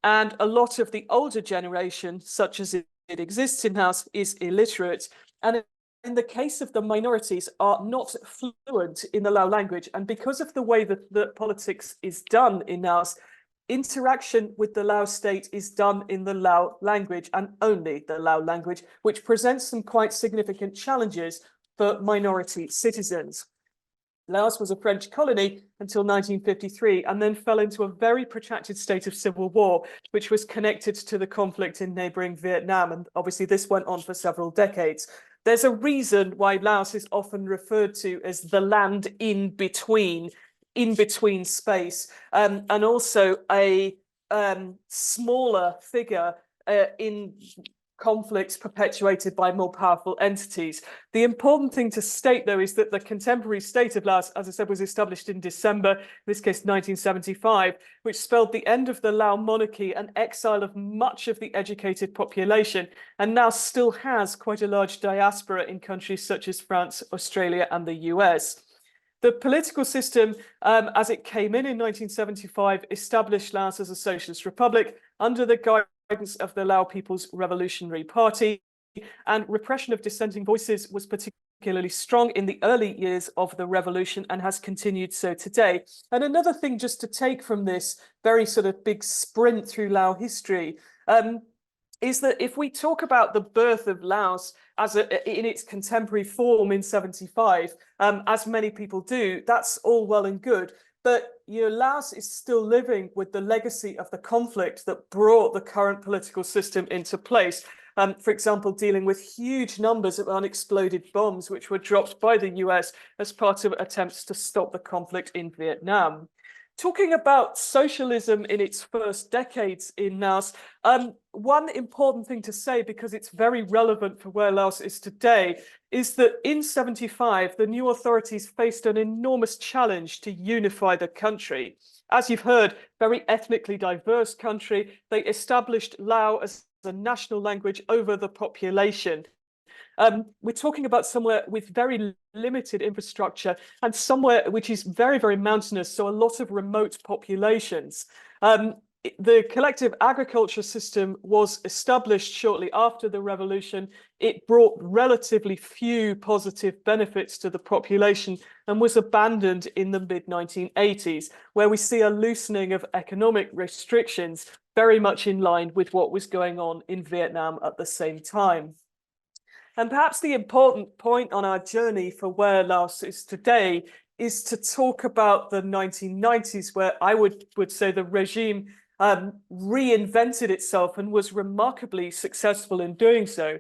And a lot of the older generation, such as it exists in Laos, is illiterate. And in the case of the minorities, are not fluent in the Lao language. And because of the way that the politics is done in Laos, interaction with the Lao state is done in the Lao language and only the Lao language, which presents some quite significant challenges for minority citizens. Laos was a French colony until 1953 and then fell into a very protracted state of civil war, which was connected to the conflict in neighboring Vietnam. And obviously this went on for several decades. There's a reason why Laos is often referred to as the land in between space, and also a smaller figure in conflicts perpetuated by more powerful entities. The important thing to state, though, is that the contemporary state of Laos, as I said, was established in December, in this case 1975, which spelled the end of the Lao monarchy and exile of much of the educated population, and now still has quite a large diaspora in countries such as France, Australia, and the US. The political system, as it came in 1975, established Laos as a socialist republic under the guidance of the Lao People's Revolutionary Party, and repression of dissenting voices was particularly strong in the early years of the revolution and has continued so today. And another thing just to take from this very sort of big sprint through Lao history is that if we talk about the birth of Laos as in its contemporary form in 75, as many people do, that's all well and good. But Laos is still living with the legacy of the conflict that brought the current political system into place. For example, dealing with huge numbers of unexploded bombs, which were dropped by the US as part of attempts to stop the conflict in Vietnam. Talking about socialism in its first decades in Laos, one important thing to say, because it's very relevant for where Laos is today, is that in 75, the new authorities faced an enormous challenge to unify the country. As you've heard, very ethnically diverse country, they established Lao as a national language over the population. We're talking about somewhere with very limited infrastructure and somewhere which is very, very mountainous, so a lot of remote populations. The collective agriculture system was established shortly after the revolution. It brought relatively few positive benefits to the population and was abandoned in the mid-1980s, where we see a loosening of economic restrictions, very much in line with what was going on in Vietnam at the same time. And perhaps the important point on our journey for where Laos is today is to talk about the 1990s, where I would say the regime reinvented itself and was remarkably successful in doing so.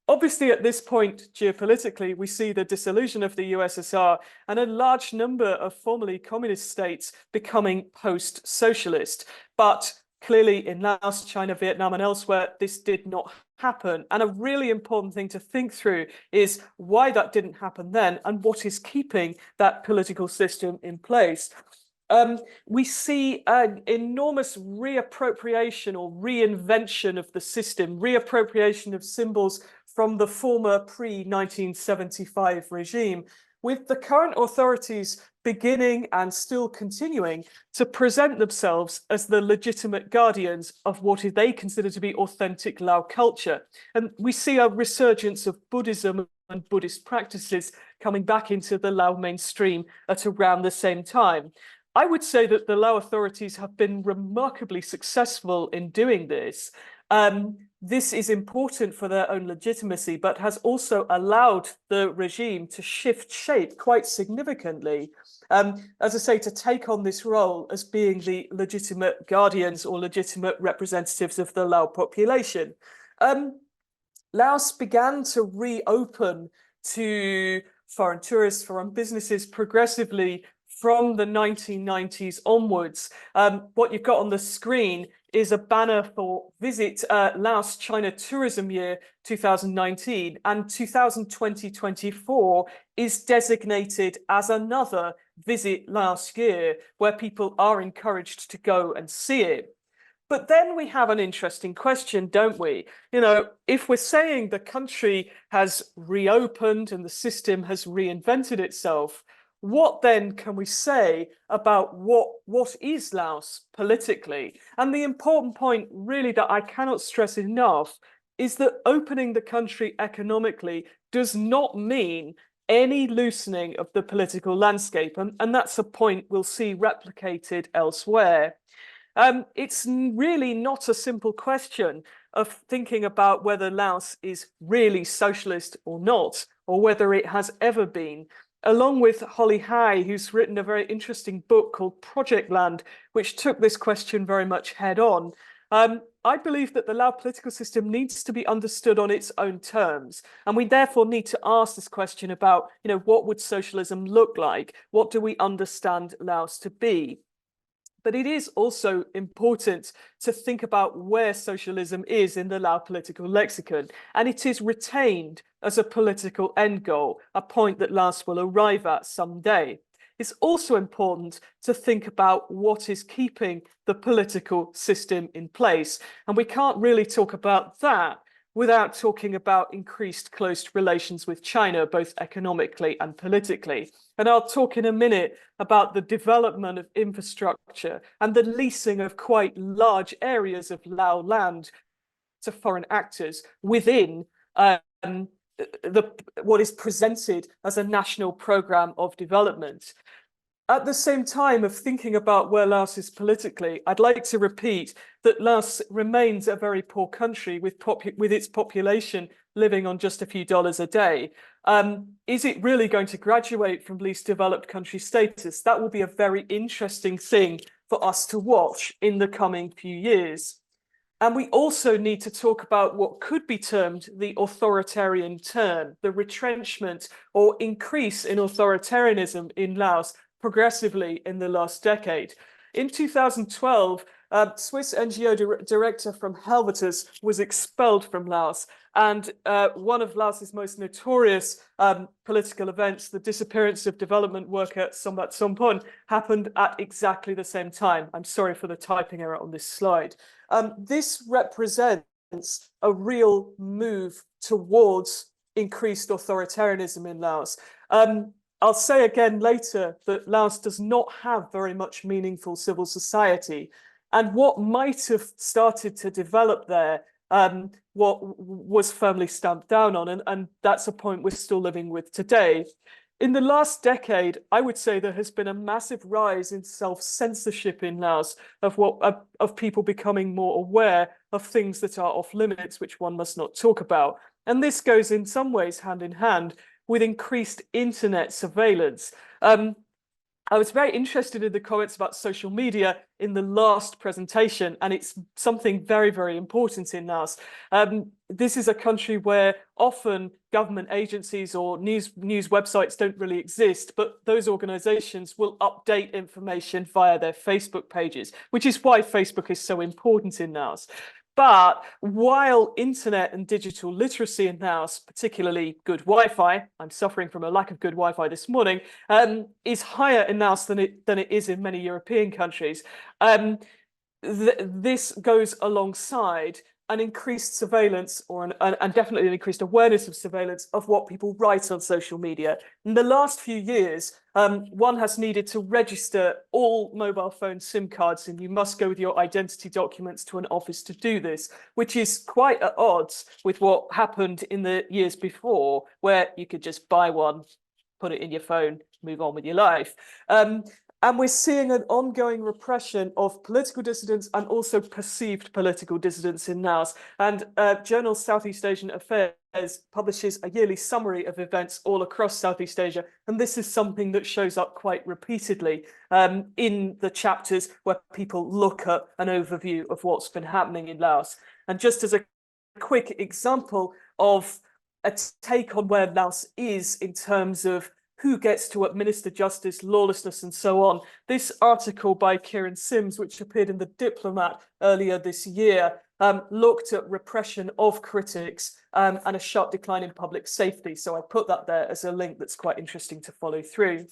Obviously, at this point, geopolitically, we see the dissolution of the USSR and a large number of formerly communist states becoming post-socialist. But clearly in Laos, China, Vietnam, and elsewhere, this did not happen. And a really important thing to think through is why that didn't happen then and what is keeping that political system in place. we see an enormous reappropriation or reinvention of the system, reappropriation of symbols from the former pre-1975 regime, with the current authorities beginning and still continuing to present themselves as the legitimate guardians of what they consider to be authentic Lao culture. And we see a resurgence of Buddhism and Buddhist practices coming back into the Lao mainstream at around the same time. I would say that the Lao authorities have been remarkably successful in doing this. This is important for their own legitimacy, but has also allowed the regime to shift shape quite significantly. As I say, to take on this role as being the legitimate guardians or legitimate representatives of the Lao population. Laos began to reopen to foreign tourists, foreign businesses progressively from the 1990s onwards. What you've got on the screen is a banner for Visit Laos China Tourism Year 2019, and 2020-24 is designated as another Visit Laos year where people are encouraged to go and see it. But then we have an interesting question, don't we? You know, if we're saying the country has reopened and the system has reinvented itself, what then can we say about what is Laos politically? And the important point really that I cannot stress enough is that opening the country economically does not mean any loosening of the political landscape. And that's a point we'll see replicated elsewhere. It's really not a simple question of thinking about whether Laos is really socialist or not, or whether it has ever been. Along with Holly Hai, who's written a very interesting book called Project Land, which took this question very much head on. I believe that the Lao political system needs to be understood on its own terms. And we therefore need to ask this question about, you know, what would socialism look like? What do we understand Laos to be? But it is also important to think about where socialism is in the Lao political lexicon, and it is retained as a political end goal, a point that Laos will arrive at someday. It's also important to think about what is keeping the political system in place, and we can't really talk about that without talking about increased close relations with China, both economically and politically. And I'll talk in a minute about the development of infrastructure and the leasing of quite large areas of Lao land to foreign actors within what is presented as a national program of development. At the same time of thinking about where Laos is politically, I'd like to repeat that Laos remains a very poor country with its population living on just a few dollars a day. Is it really going to graduate from least developed country status? That will be a very interesting thing for us to watch in the coming few years. And we also need to talk about what could be termed the authoritarian turn, the retrenchment or increase in authoritarianism in Laos progressively in the last decade. In 2012, Swiss NGO director from Helvetus was expelled from Laos, and one of Laos's most notorious political events, the disappearance of development worker Sombat Sompon, happened at exactly the same time. I'm sorry for the typing error on this slide. This represents a real move towards increased authoritarianism in Laos. I'll say again later that Laos does not have very much meaningful civil society. And what might have started to develop there, what was firmly stamped down on, and that's a point we're still living with today. In the last decade, I would say there has been a massive rise in self-censorship in Laos of people becoming more aware of things that are off limits, which one must not talk about. And this goes in some ways hand in hand with increased internet surveillance. I was very interested in the comments about social media in the last presentation, and it's something very, very important in Laos. This is a country where often government agencies or news websites don't really exist, but those organizations will update information via their Facebook pages, which is why Facebook is so important in Laos. But while internet and digital literacy in Laos, particularly good Wi-Fi, I'm suffering from a lack of good Wi-Fi this morning, is higher in Laos than it is in many European countries. This goes alongside an increased surveillance and definitely an increased awareness of surveillance of what people write on social media. In the last few years, one has needed to register all mobile phone SIM cards, and you must go with your identity documents to an office to do this, which is quite at odds with what happened in the years before, where you could just buy one, put it in your phone, move on with your life. And we're seeing an ongoing repression of political dissidents and also perceived political dissidents in Laos. And journal Southeast Asian Affairs publishes a yearly summary of events all across Southeast Asia. And this is something that shows up quite repeatedly in the chapters where people look at an overview of what's been happening in Laos. And just as a quick example of a take on where Laos is in terms of who gets to administer justice, lawlessness, and so on. This article by Kieran Sims, which appeared in The Diplomat earlier this year, looked at repression of critics and a sharp decline in public safety. So I put that there as a link that's quite interesting to follow through.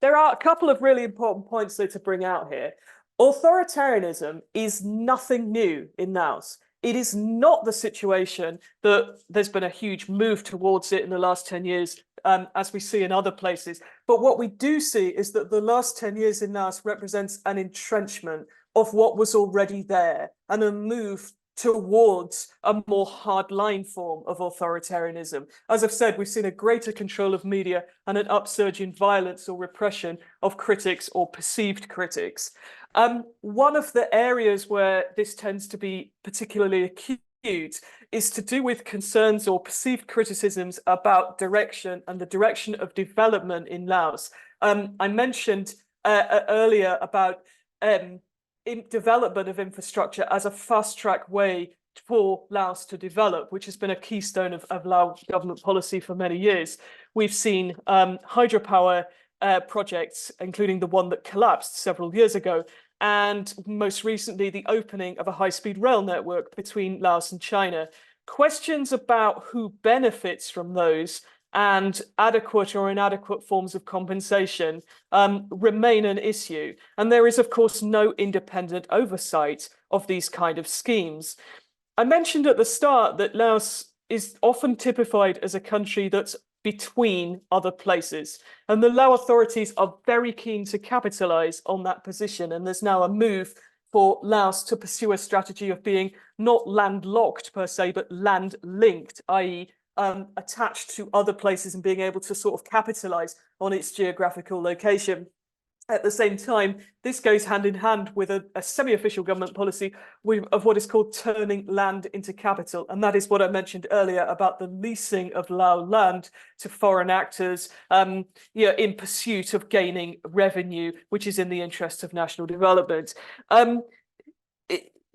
There are a couple of really important points though to bring out here. Authoritarianism is nothing new in Laos. It is not the situation that there's been a huge move towards it in the last 10 years, as we see in other places. But what we do see is that the last 10 years in Laos represents an entrenchment of what was already there and a move towards a more hardline form of authoritarianism. As I've said, we've seen a greater control of media and an upsurge in violence or repression of critics or perceived critics. One of the areas where this tends to be particularly acute is to do with concerns or perceived criticisms about direction and the direction of development in Laos. I mentioned earlier about development of infrastructure as a fast-track way for Laos to develop, which has been a keystone of Lao government policy for many years. We've seen hydropower projects, including the one that collapsed several years ago, and most recently the opening of a high-speed rail network between Laos and China. Questions about who benefits from those and adequate or inadequate forms of compensation remain an issue. And there is, of course, no independent oversight of these kind of schemes. I mentioned at the start that Laos is often typified as a country that's between other places. And the Lao authorities are very keen to capitalize on that position. And there's now a move for Laos to pursue a strategy of being not landlocked per se, but land-linked, i.e. attached to other places and being able to sort of capitalize on its geographical location. At the same time, this goes hand in hand with a semi-official government policy of what is called turning land into capital. And that is what I mentioned earlier about the leasing of Lao land to foreign actors in pursuit of gaining revenue, which is in the interest of national development.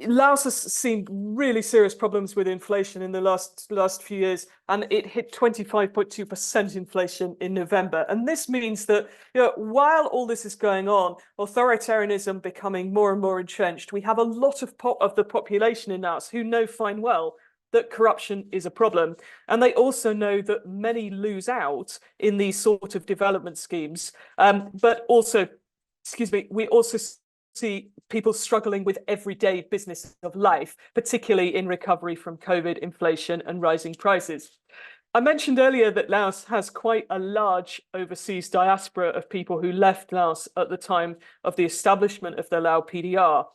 Laos has seen really serious problems with inflation in the last few years, and it hit 25.2% inflation in November. And this means that while all this is going on, authoritarianism becoming more and more entrenched, we have a lot of the population in Laos who know fine well that corruption is a problem. And they also know that many lose out in these sort of development schemes. But also, we also see people struggling with everyday business of life, particularly in recovery from COVID, inflation, and rising prices. I mentioned earlier that Laos has quite a large overseas diaspora of people who left Laos at the time of the establishment of the Lao PDR.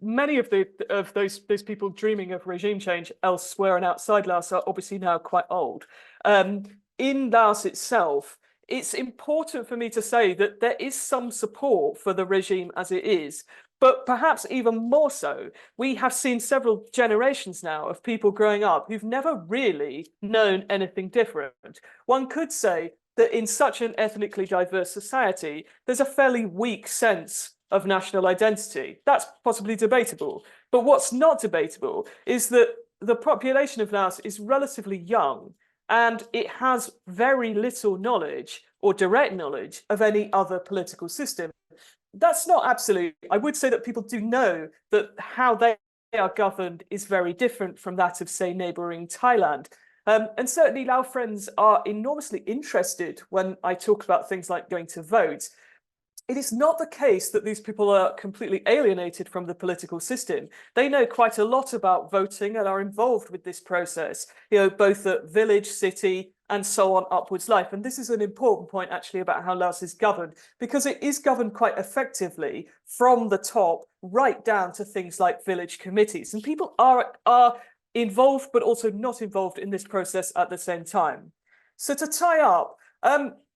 Many of those people dreaming of regime change elsewhere and outside Laos are obviously now quite old. In Laos itself, it's important for me to say that there is some support for the regime as it is, but perhaps even more so, we have seen several generations now of people growing up who've never really known anything different. One could say that in such an ethnically diverse society, there's a fairly weak sense of national identity. That's possibly debatable. But what's not debatable is that the population of Laos is relatively young, and it has very little knowledge or direct knowledge of any other political system. That's not absolute. I would say that people do know that how they are governed is very different from that of, say, neighbouring Thailand. And certainly Lao friends are enormously interested when I talk about things like going to vote. It is not the case that these people are completely alienated from the political system. They know quite a lot about voting and are involved with this process, both at village, city, and so on upwards life. And this is an important point actually about how Laos is governed, because it is governed quite effectively from the top right down to things like village committees. And people are involved, but also not involved in this process at the same time. So to tie up,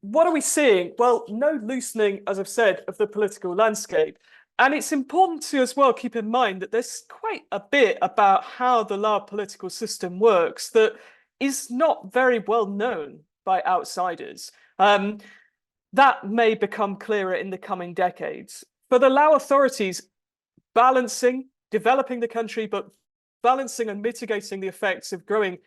what are we seeing? Well, no loosening, as I've said, of the political landscape. And it's important to as well keep in mind that there's quite a bit about how the Lao political system works that is not very well known by outsiders. That may become clearer in the coming decades. For the Lao authorities, developing the country, but balancing and mitigating the effects of growing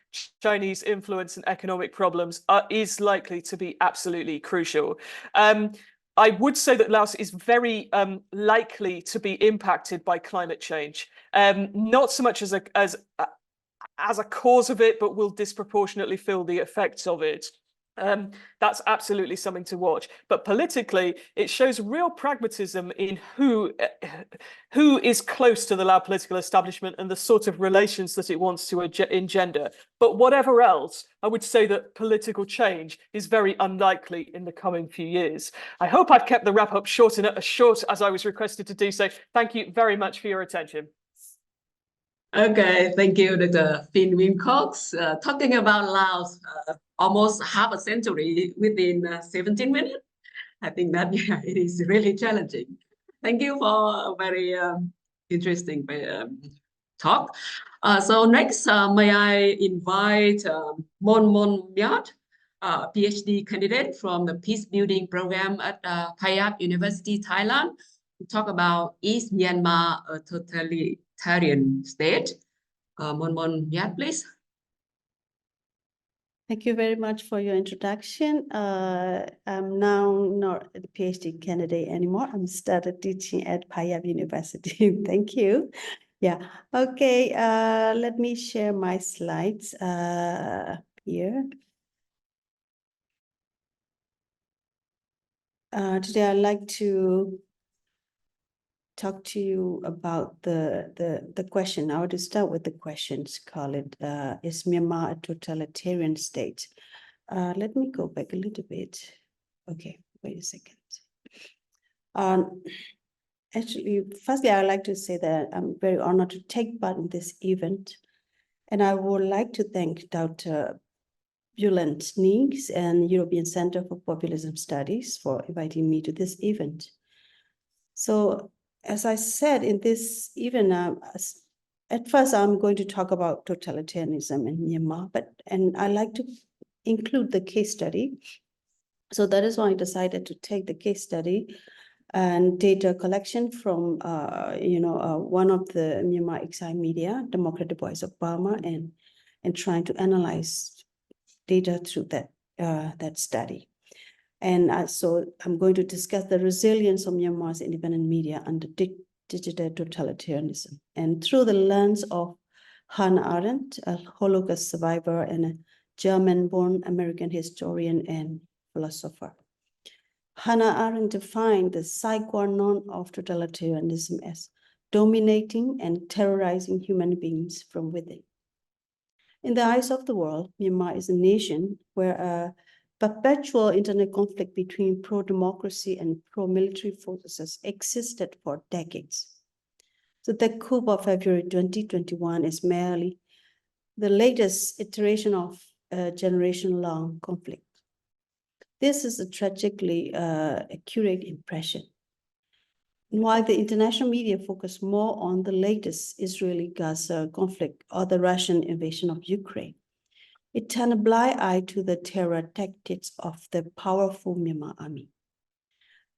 Chinese influence and economic problems is likely to be absolutely crucial. I would say that Laos is very likely to be impacted by climate change, not so much as a cause of it, but will disproportionately feel the effects of it. That's absolutely something to watch. But politically, it shows real pragmatism in who is close to the Lao political establishment and the sort of relations that it wants to engender. But whatever else, I would say that political change is very unlikely in the coming few years. I hope I've kept the wrap up short as I was requested to do so. Thank you very much for your attention. Okay, thank you, Dr. Phill Wilcox. Talking about Laos, almost half a century within 17 minutes. I think that it is really challenging. Thank you for a very interesting talk. So next, may I invite Myat, PhD candidate from the Peace Building Program at Payap University, Thailand, to talk about East Myanmar, a totalitarian state. Myat, please. Thank you very much for your introduction. I'm now not a PhD candidate anymore. I'm started teaching at Payap University. Thank you. Yeah. Okay. Let me share my slides here. Today I'd like to talk to you about the question. I want to start with the questions. Call it, is Myanmar a totalitarian state? Let me go back a little bit. Okay, wait a second. Actually, firstly, I'd like to say that I'm very honored to take part in this event. And I would like to thank Dr. Bulent Nings and European Center for Populism Studies for inviting me to this event. So, as I said in this event, at first I'm going to talk about totalitarianism in Myanmar, and I like to include the case study. So that is why I decided to take the case study and data collection from one of the Myanmar exile media, Democratic Voice of Burma, and trying to analyze data through that study. And so I'm going to discuss the resilience of Myanmar's independent media under digital totalitarianism, and through the lens of Hannah Arendt, a Holocaust survivor and a German-born American historian and philosopher. Hannah Arendt defined the sine qua non of totalitarianism as dominating and terrorizing human beings from within. In the eyes of the world, Myanmar is a nation where a perpetual internal conflict between pro-democracy and pro-military forces has existed for decades. So the coup of February 2021 is merely the latest iteration of a generation-long conflict. This is a tragically accurate impression. And while the international media focus more on the latest Israeli-Gaza conflict or the Russian invasion of Ukraine, it turned a blind eye to the terror tactics of the powerful Myanmar army.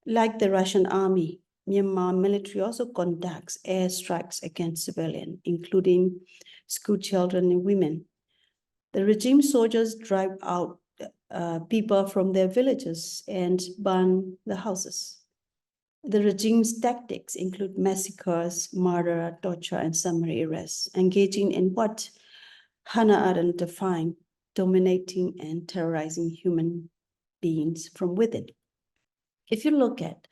Like the Russian army, Myanmar military also conducts airstrikes against civilians, including school children and women. The regime soldiers drive out people from their villages and burn the houses. The regime's tactics include massacres, murder, torture, and summary arrests, engaging in what Hannah Arendt defined dominating and terrorizing human beings from within. If you look at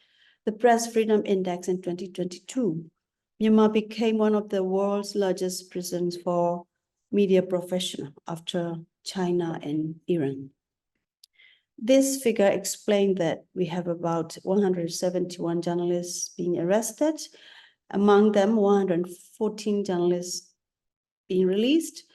the Press Freedom Index in 2022, Myanmar became one of the world's largest prisons for media professionals after China and Iran. This figure explained that we have about 171 journalists being arrested, among them 114 journalists being released,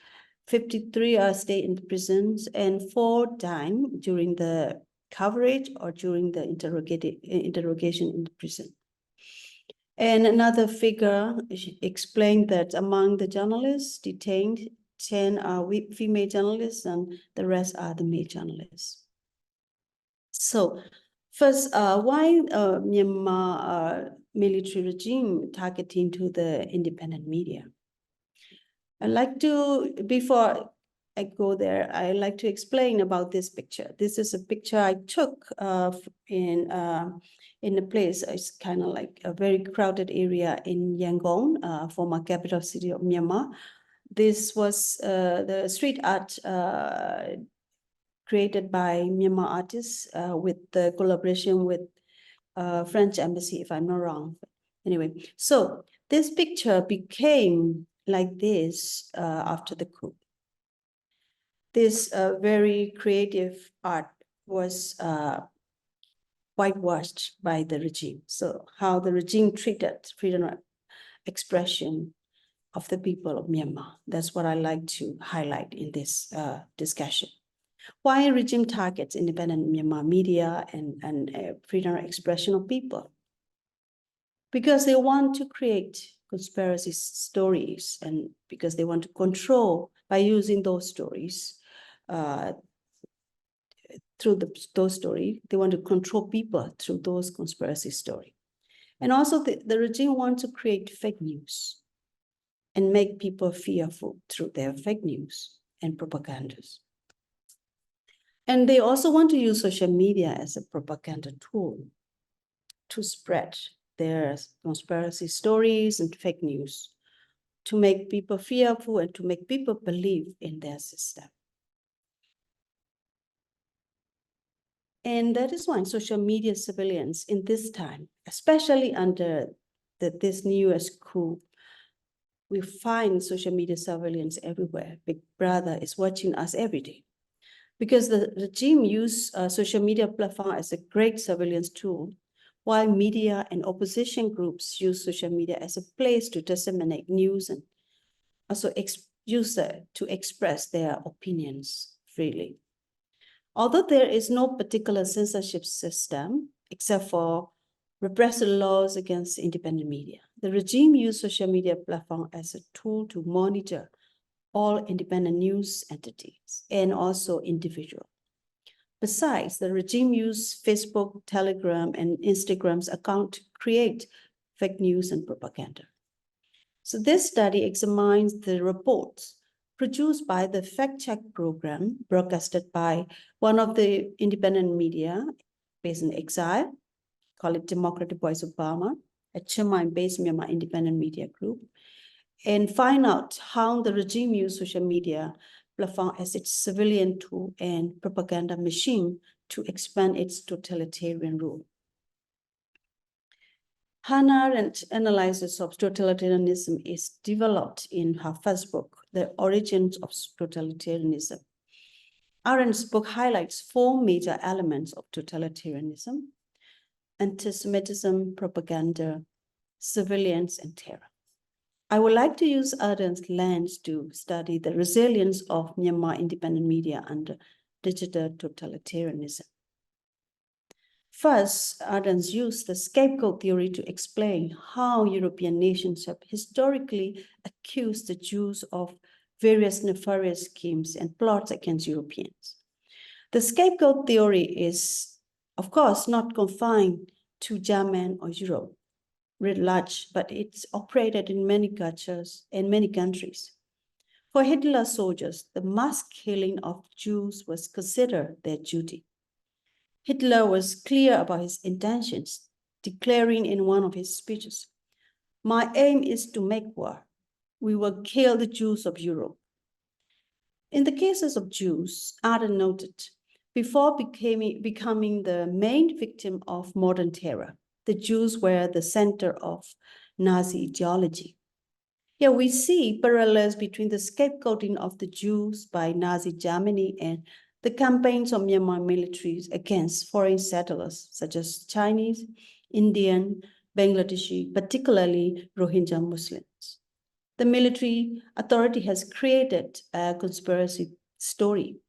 53 are staying in prisons, and 4 died during the coverage or during the interrogation in the prison. And another figure explained that among the journalists detained, 10 are female journalists and the rest are the male journalists. So first, why Myanmar military regime targeting to the independent media? I'd like to, before I go there, I'd like to explain about this picture. This is a picture I took in a place, it's kind of like a very crowded area in Yangon, former capital city of Myanmar. This was the street art created by Myanmar artists with the collaboration with French embassy, if I'm not wrong. Anyway, so this picture became like this after the coup. This very creative art was whitewashed by the regime. So how the regime treated freedom of expression of the people of Myanmar. That's what I like to highlight in this discussion. Why regime targets independent Myanmar media and freedom of expression of people? Because they want to create conspiracy stories and because they want to control by using those stories. Through those stories, they want to control people through those conspiracy stories. And also the regime wants to create fake news and make people fearful through their fake news and propagandas. And they also want to use social media as a propaganda tool to spread their conspiracy stories and fake news, to make people fearful and to make people believe in their system. And that is why social media surveillance in this time, especially under this newest coup, we find social media surveillance everywhere. Big Brother is watching us every day. Because the regime used social media platform as a great surveillance tool, while media and opposition groups use social media as a place to disseminate news and also use it to express their opinions freely. Although there is no particular censorship system, except for repressive laws against independent media, the regime used social media platform as a tool to monitor all independent news entities and also individuals. Besides, the regime used Facebook, Telegram, and Instagram's account to create fake news and propaganda. So this study examines the reports produced by the fact-check program broadcasted by one of the independent media based in exile, call it Democratic Voice of Burma, a Chiang Mai-based Myanmar independent media group, and find out how the regime used social media platform as its civilian tool and propaganda machine to expand its totalitarian rule. Hannah Arendt's analysis of totalitarianism is developed in her first book, The Origins of Totalitarianism. Arendt's book highlights 4 major elements of totalitarianism: anti-Semitism, propaganda, surveillance, and terror. I would like to use Arendt's lens to study the resilience of Myanmar independent media under digital totalitarianism. First, Arendt's used the scapegoat theory to explain how European nations have historically accused the Jews of various nefarious schemes and plots against Europeans. The scapegoat theory is, of course, not confined to Germany or Europe writ large, but it's operated in many cultures and many countries. For Hitler's soldiers, the mass killing of Jews was considered their duty. Hitler was clear about his intentions declaring in one of his speeches, "My aim is to make war. We will kill the Jews of Europe." In the cases of Jews, Arden noted, before becoming the main victim of modern terror, the Jews were the center of Nazi ideology. Here we see parallels between the scapegoating of the Jews by Nazi Germany and the campaigns of Myanmar militaries against foreign settlers such as Chinese, Indian, Bangladeshi, particularly Rohingya Muslims. The military authority has created a conspiracy story,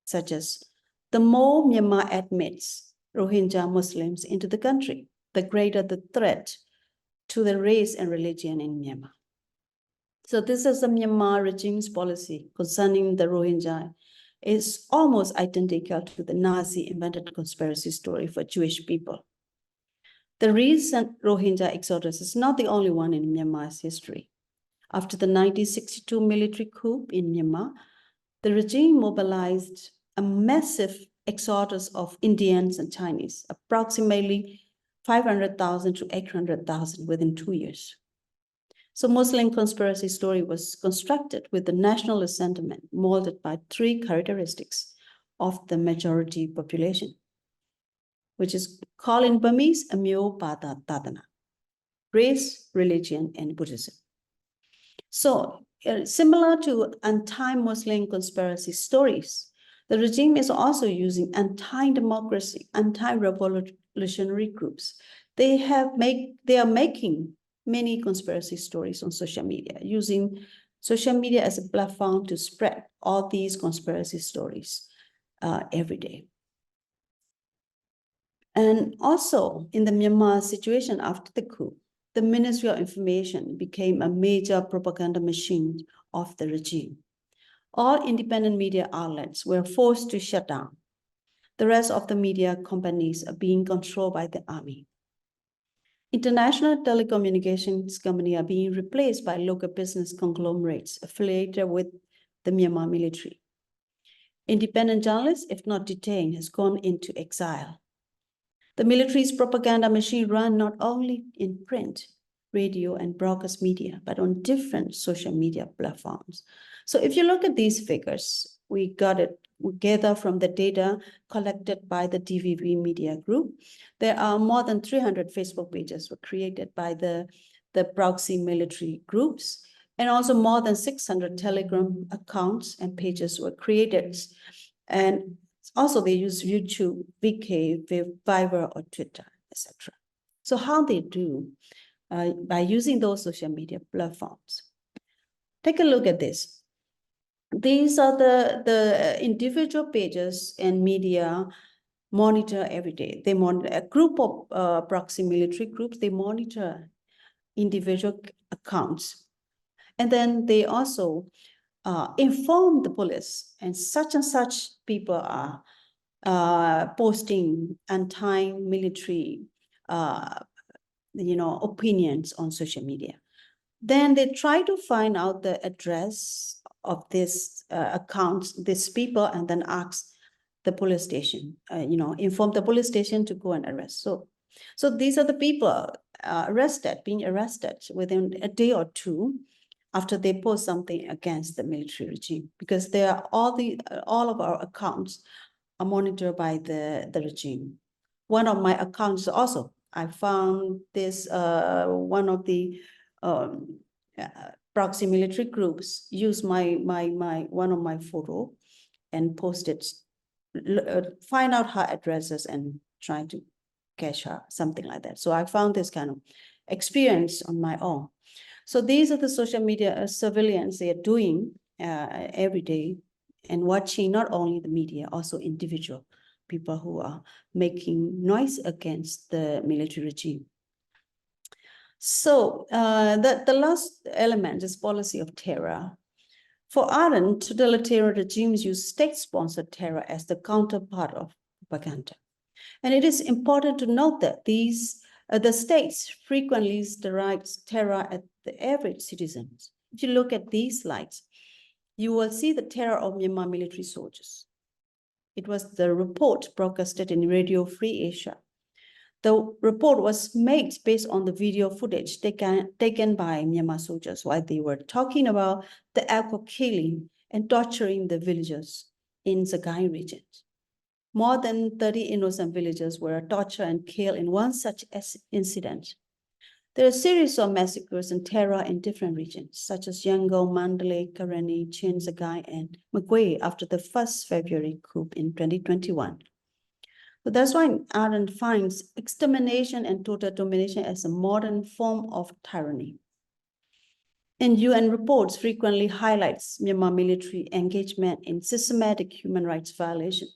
such as the more Myanmar admits Rohingya Muslims into the country, the greater the threat to the race and religion in Myanmar. So this is the Myanmar regime's policy concerning the Rohingya is almost identical to the Nazi-invented conspiracy story for Jewish people. The recent Rohingya exodus is not the only one in Myanmar's history. After the 1962 military coup in Myanmar, the regime mobilized a massive exodus of Indians and Chinese, approximately 500,000 to 800,000 within 2 years. So Muslim conspiracy story was constructed with the nationalist sentiment molded by 3 characteristics of the majority population, which is called in Burmese, Amyo Bada Tadana, race, religion, and Buddhism. So similar to anti-Muslim conspiracy stories, the regime is also using anti-democracy, anti-revolutionary groups. They are making many conspiracy stories on social media, using social media as a platform to spread all these conspiracy stories every day. And also in the Myanmar situation after the coup, the Ministry of Information became a major propaganda machine of the regime. All independent media outlets were forced to shut down. The rest of the media companies are being controlled by the army. International telecommunications companies are being replaced by local business conglomerates affiliated with the Myanmar military. Independent journalists, if not detained, has gone into exile. The military's propaganda machine ran not only in print, radio, and broadcast media, but on different social media platforms. So if you look at these figures, we gather from the data collected by the DVB Media Group. There are more than 300 Facebook pages were created by the proxy military groups, and also more than 600 Telegram accounts and pages were created. And also they use YouTube, VK, Viber, or Twitter, etc. So how they do by using those social media platforms. Take a look at this. These are the individual pages and media monitor every day. They monitor a group of proxy military groups. They monitor individual accounts. And then they also inform the police, and such people are posting anti-military opinions on social media. Then they try to find out the address of this accounts, these people, and then ask the police station, inform the police station to go and arrest. So these are the people being arrested within a day or two after they post something against the military regime, because they are all of our accounts are monitored by the regime. One of my accounts also, I found this one of the proxy military groups used one of my photo and posted, find out her addresses and try to catch her, something like that. So I found this kind of experience on my own. So these are the social media surveillance they are doing every day, and watching not only the media, also individual people who are making noise against the military regime. So the last element is policy of terror. For Arden, totalitarian regimes use state-sponsored terror as the counterpart of propaganda. And it is important to note that the states frequently direct terror at the average citizens. If you look at these slides, you will see the terror of Myanmar military soldiers. It was the report broadcasted in Radio Free Asia. The report was made based on the video footage taken by Myanmar soldiers while they were talking about the act of killing and torturing the villagers in Sagaing region. More than 30 innocent villagers were tortured and killed in one such incident. There are a series of massacres and terror in different regions, such as Yangon, Mandalay, Karenni, Chin Sagai, and Magwe after the 1st February coup in 2021. So that's why Arendt finds extermination and total domination as a modern form of tyranny. And UN reports frequently highlights Myanmar military engagement in systematic human rights violation,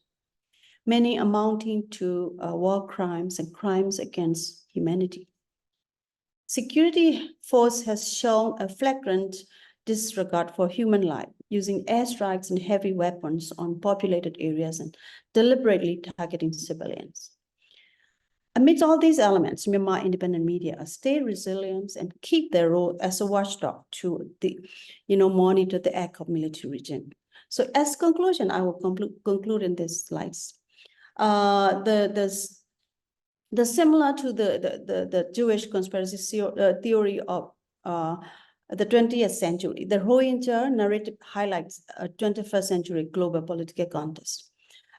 many amounting to war crimes and crimes against humanity. Security force has shown a flagrant disregard for human life, using airstrikes and heavy weapons on populated areas and deliberately targeting civilians. Amidst all these elements, Myanmar independent media stay resilient and keep their role as a watchdog to monitor the act of military regime. So as conclusion, I will conclude in these slides. The similar to the Jewish conspiracy theory of the 20th century, the Rohingya narrative highlights a 21st century global political context.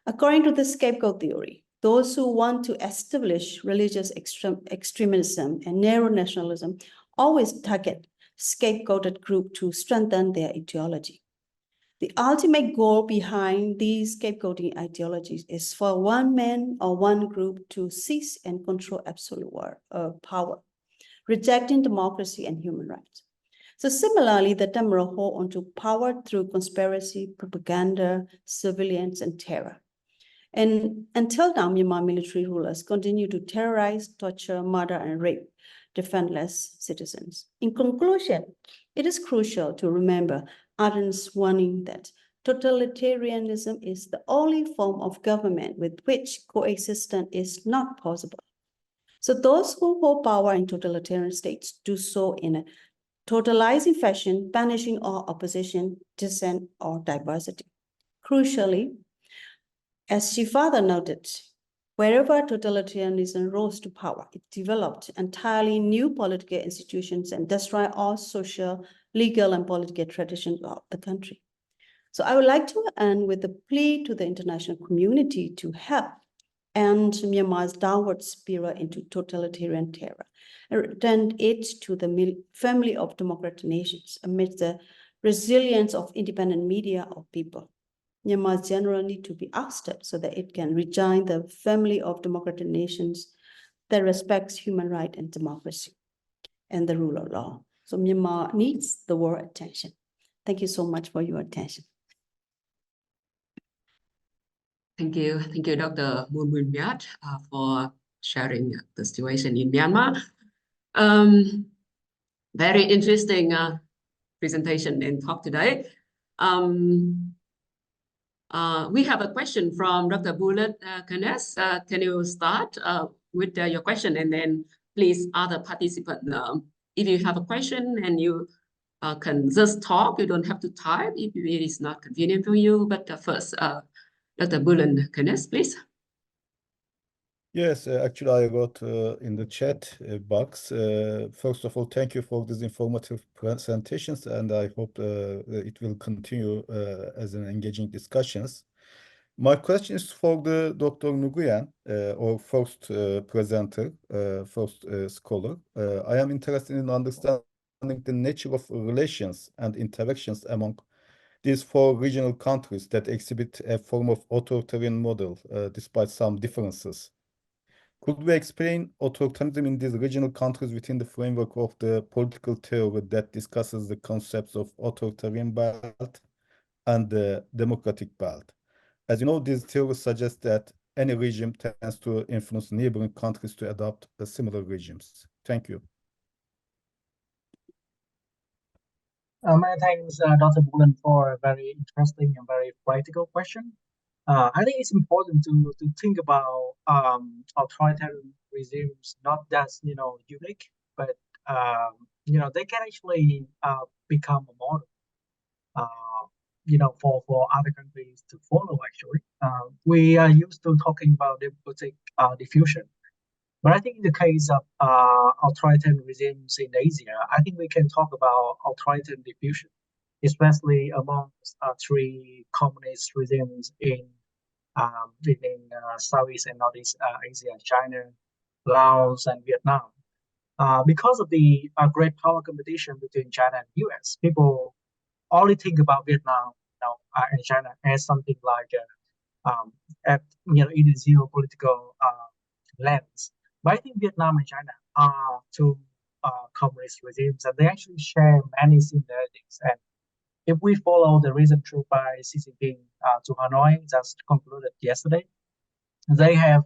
According to the scapegoat theory, those who want to establish religious extremism and narrow nationalism always target scapegoated group to strengthen their ideology. The ultimate goal behind these scapegoating ideologies is for one man or one group to seize and control absolute power, rejecting democracy and human rights. So similarly, the Tamil hold onto power through conspiracy, propaganda, surveillance, and terror. And until now, Myanmar military rulers continue to terrorize, torture, murder, and rape defenseless citizens. In conclusion, it is crucial to remember Arendt's warning that totalitarianism is the only form of government with which coexistence is not possible. So those who hold power in totalitarian states do so in a totalizing fashion, banishing all opposition, dissent, or diversity. Crucially, as she further noted, wherever totalitarianism rose to power, it developed entirely new political institutions and destroyed all social, legal, and political traditions of the country. So I would like to end with a plea to the international community to help end Myanmar's downward spiral into totalitarian terror, and return it to the family of democratic nations amidst the resilience of independent media of people. Myanmar generally need to be ousted so that it can rejoin the family of democratic nations that respects human rights and democracy and the rule of law. So Myanmar needs the world attention. Thank you so much for your attention. Thank you, Dr. Myat, for sharing the situation in Myanmar. Very interesting presentation and talk today. We have a question from Dr. Bullet Kanes. Can you start with your question, and then please other participants, if you have a question and you can just talk, you don't have to type if it is not convenient for you. But first, Dr. Bullet Kanes, please. Yes, actually I wrote in the chat box. First of all, thank you for these informative presentations, and I hope it will continue as an engaging discussions. My question is for the Dr. Nguyen, or first presenter, first scholar. I am interested in understanding the nature of relations and interactions among these four regional countries that exhibit a form of authoritarian model, despite some differences. Could we explain authoritarianism in these regional countries within the framework of the political theory that discusses the concepts of authoritarian belt and the democratic belt? As you know, these theories suggest that any regime tends to influence neighboring countries to adopt similar regimes. Thank you. Many thanks, Dr. Bullen, for a very interesting and very practical question. I think it's important to think about authoritarian regimes not just unique, but they can actually become a model for other countries to follow. Actually, we are used to talking about democratic diffusion, But I think in the case of authoritarian regimes in Asia, I think we can talk about authoritarian diffusion, especially among three communist regimes in Southeast and Northeast Asia: China, Laos, and Vietnam. Because of the great power competition between China and US, people only think about Vietnam, and China as something like in a geopolitical lens. But I think Vietnam and China are two communist regimes, and they actually share many similarities. And if we follow the recent trip by Xi Jinping to Hanoi, just concluded yesterday, they have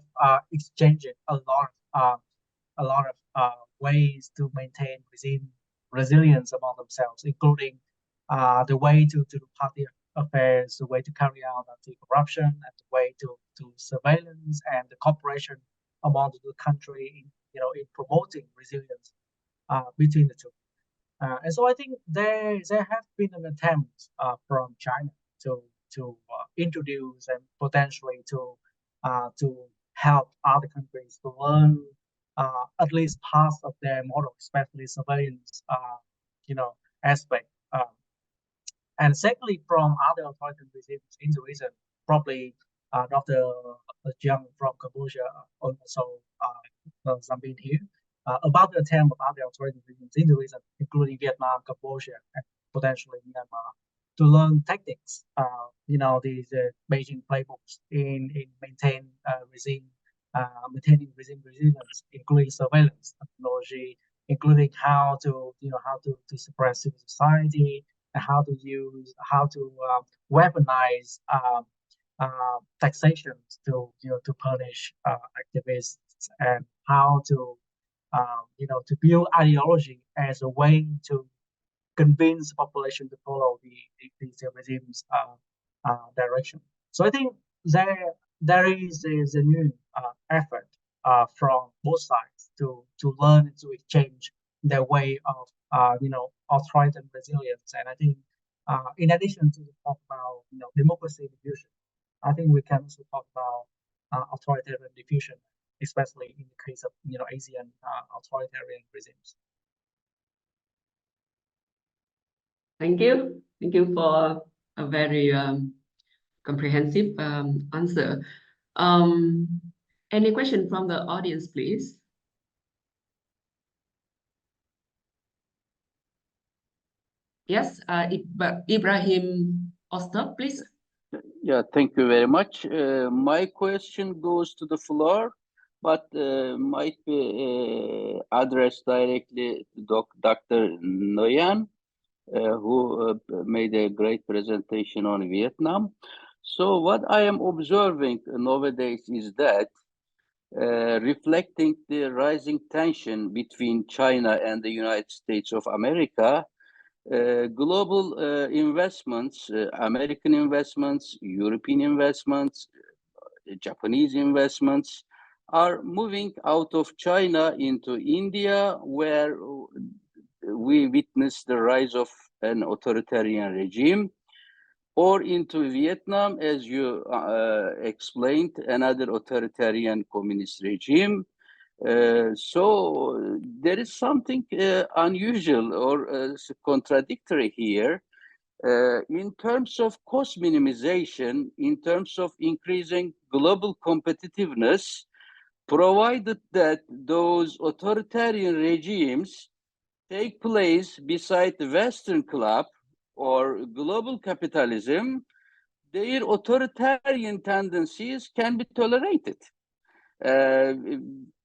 exchanged a lot of ways to maintain resilience among themselves, including the way to do party affairs, the way to carry out anti-corruption, and the way to surveillance and the cooperation among the country in promoting resilience between the two. And so I think there have been an attempt from China to introduce and potentially to help other countries to learn at least parts of their model, especially surveillance, aspect. And secondly, from other authoritarian regimes in the region, probably Dr. Giang from Cambodia also something here about the attempt of other authoritarian regimes in the region, including Vietnam, Cambodia, and potentially Myanmar, to learn tactics, these Beijing playbooks in maintaining regime resilience, including surveillance technology, including how to suppress civil society, and how to weaponize taxation to punish activists, and how to build ideology as a way to convince the population to follow these regimes direction. So I think there is a new effort from both sides to learn and to exchange their way of authoritarian resilience. And I think in addition to talk about democracy diffusion, I think we can also talk about authoritarian diffusion, especially in the case of Asian authoritarian regimes. Thank you for a very comprehensive answer. Any question from the audience, please? Yes, Ibrahim Ostap, please. Yeah, thank you very much. My question goes to the floor, but might be addressed directly to Dr. Nguyen, who made a great presentation on Vietnam. So what I am observing nowadays is that reflecting the rising tension between China and the United States of America, global investments, American investments, European investments, Japanese investments are moving out of China into India, where we witness the rise of an authoritarian regime, or into Vietnam, as you explained, another authoritarian communist regime. So there is something unusual or contradictory here in terms of cost minimization, in terms of increasing global competitiveness, provided that those authoritarian regimes take place beside the Western club or global capitalism, their authoritarian tendencies can be tolerated.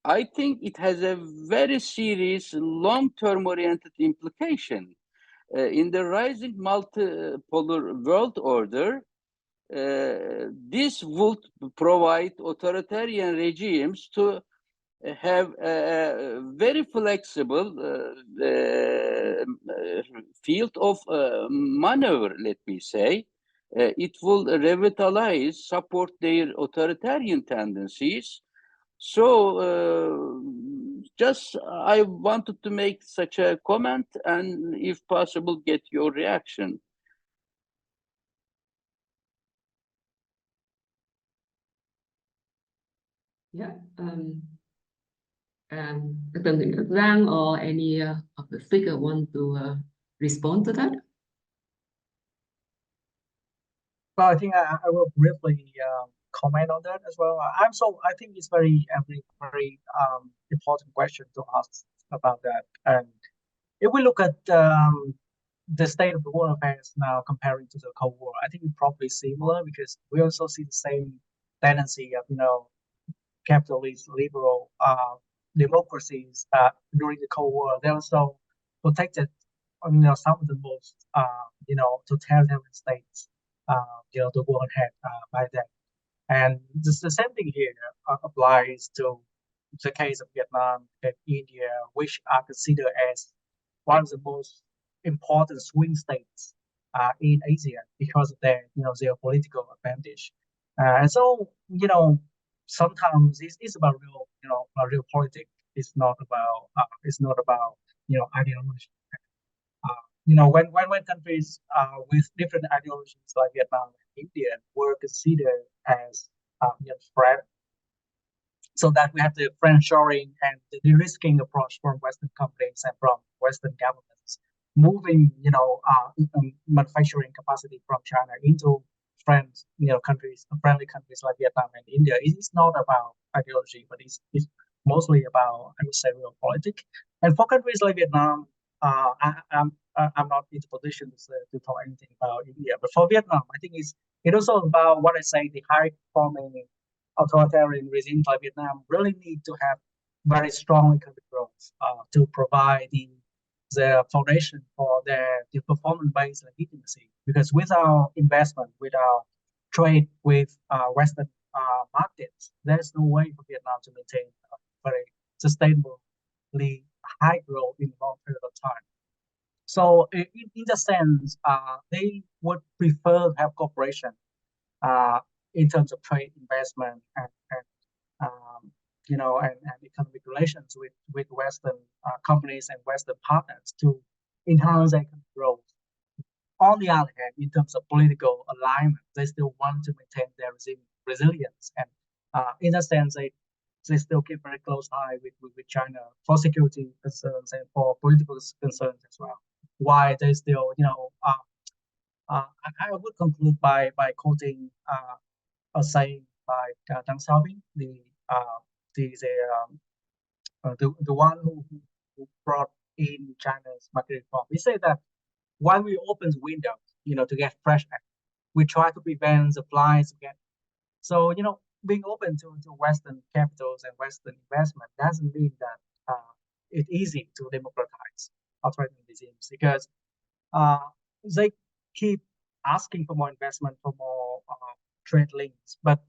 I think it has a very serious long-term oriented implication. In the rising multipolar world order, this would provide authoritarian regimes to have a very flexible field of maneuver, let me say. It will revitalize, support their authoritarian tendencies. So just I wanted to make such a comment, and if possible, get your reaction. Yeah. Dr. Giang or any of the speaker want to respond to that? Well, I think I will briefly comment on that as well. I think it's very important question to ask about that. And if we look at the state of the world affairs now comparing to the Cold War, I think it's probably similar because we also see the same tendency of capitalist liberal democracies during the Cold War. They also protected some of the most totalitarian states the world had by then. And the same thing here applies to the case of Vietnam and India, which are considered as one of the most important swing states in Asia because of their geopolitical advantage. And so sometimes it's about real politics. It's not about ideology. When countries with different ideologies like Vietnam and India were considered as friends, so that we have the friendshoring and the de-risking approach from Western companies and from Western governments, moving manufacturing capacity from China into friendly countries like Vietnam and India. It is not about ideology, but it's mostly about, I would say, real politics. And for countries like Vietnam, I'm not in the position to talk anything about India, but for Vietnam, I think it's also about what I say, the high performing authoritarian regimes like Vietnam really need to have very strong economic growth to provide the foundation for their performance-based legitimacy. Because with our investment, with our trade with Western markets, there's no way for Vietnam to maintain a very sustainably high growth in a long period of time. So in the sense, they would prefer to have cooperation in terms of trade, investment, and economic relations with Western companies and Western partners to enhance economic growth. On the other hand, in terms of political alignment, they still want to maintain their resilience, and in a sense, they still keep very close eye with China for security concerns and for political concerns as well. Why they still, I would conclude by quoting a saying by Deng Xiaoping, the one who brought in China's market reform. He said that when we open the window, to get fresh air, we try to prevent the flies again. So, being open to Western capitals and Western investment doesn't mean that it's easy to democratize authoritarian regimes, because they keep asking for more investment, for more trade links, but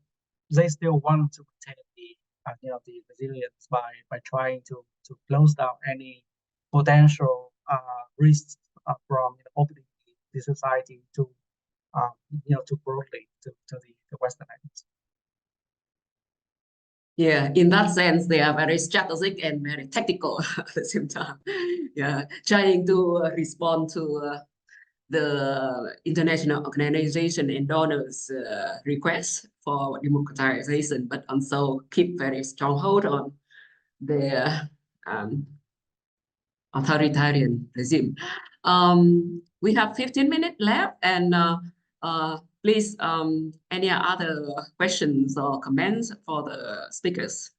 they still want to maintain the resilience by trying to close down any potential risks from opening the society to broadly to the Western actors. Yeah, in that sense, they are very strategic and very tactical at the same time. Yeah, trying to respond to the international organization and donors' requests for democratization, but also keep very strong hold on the authoritarian regime. We have 15 minutes left, and please, any other questions or comments for the speakers?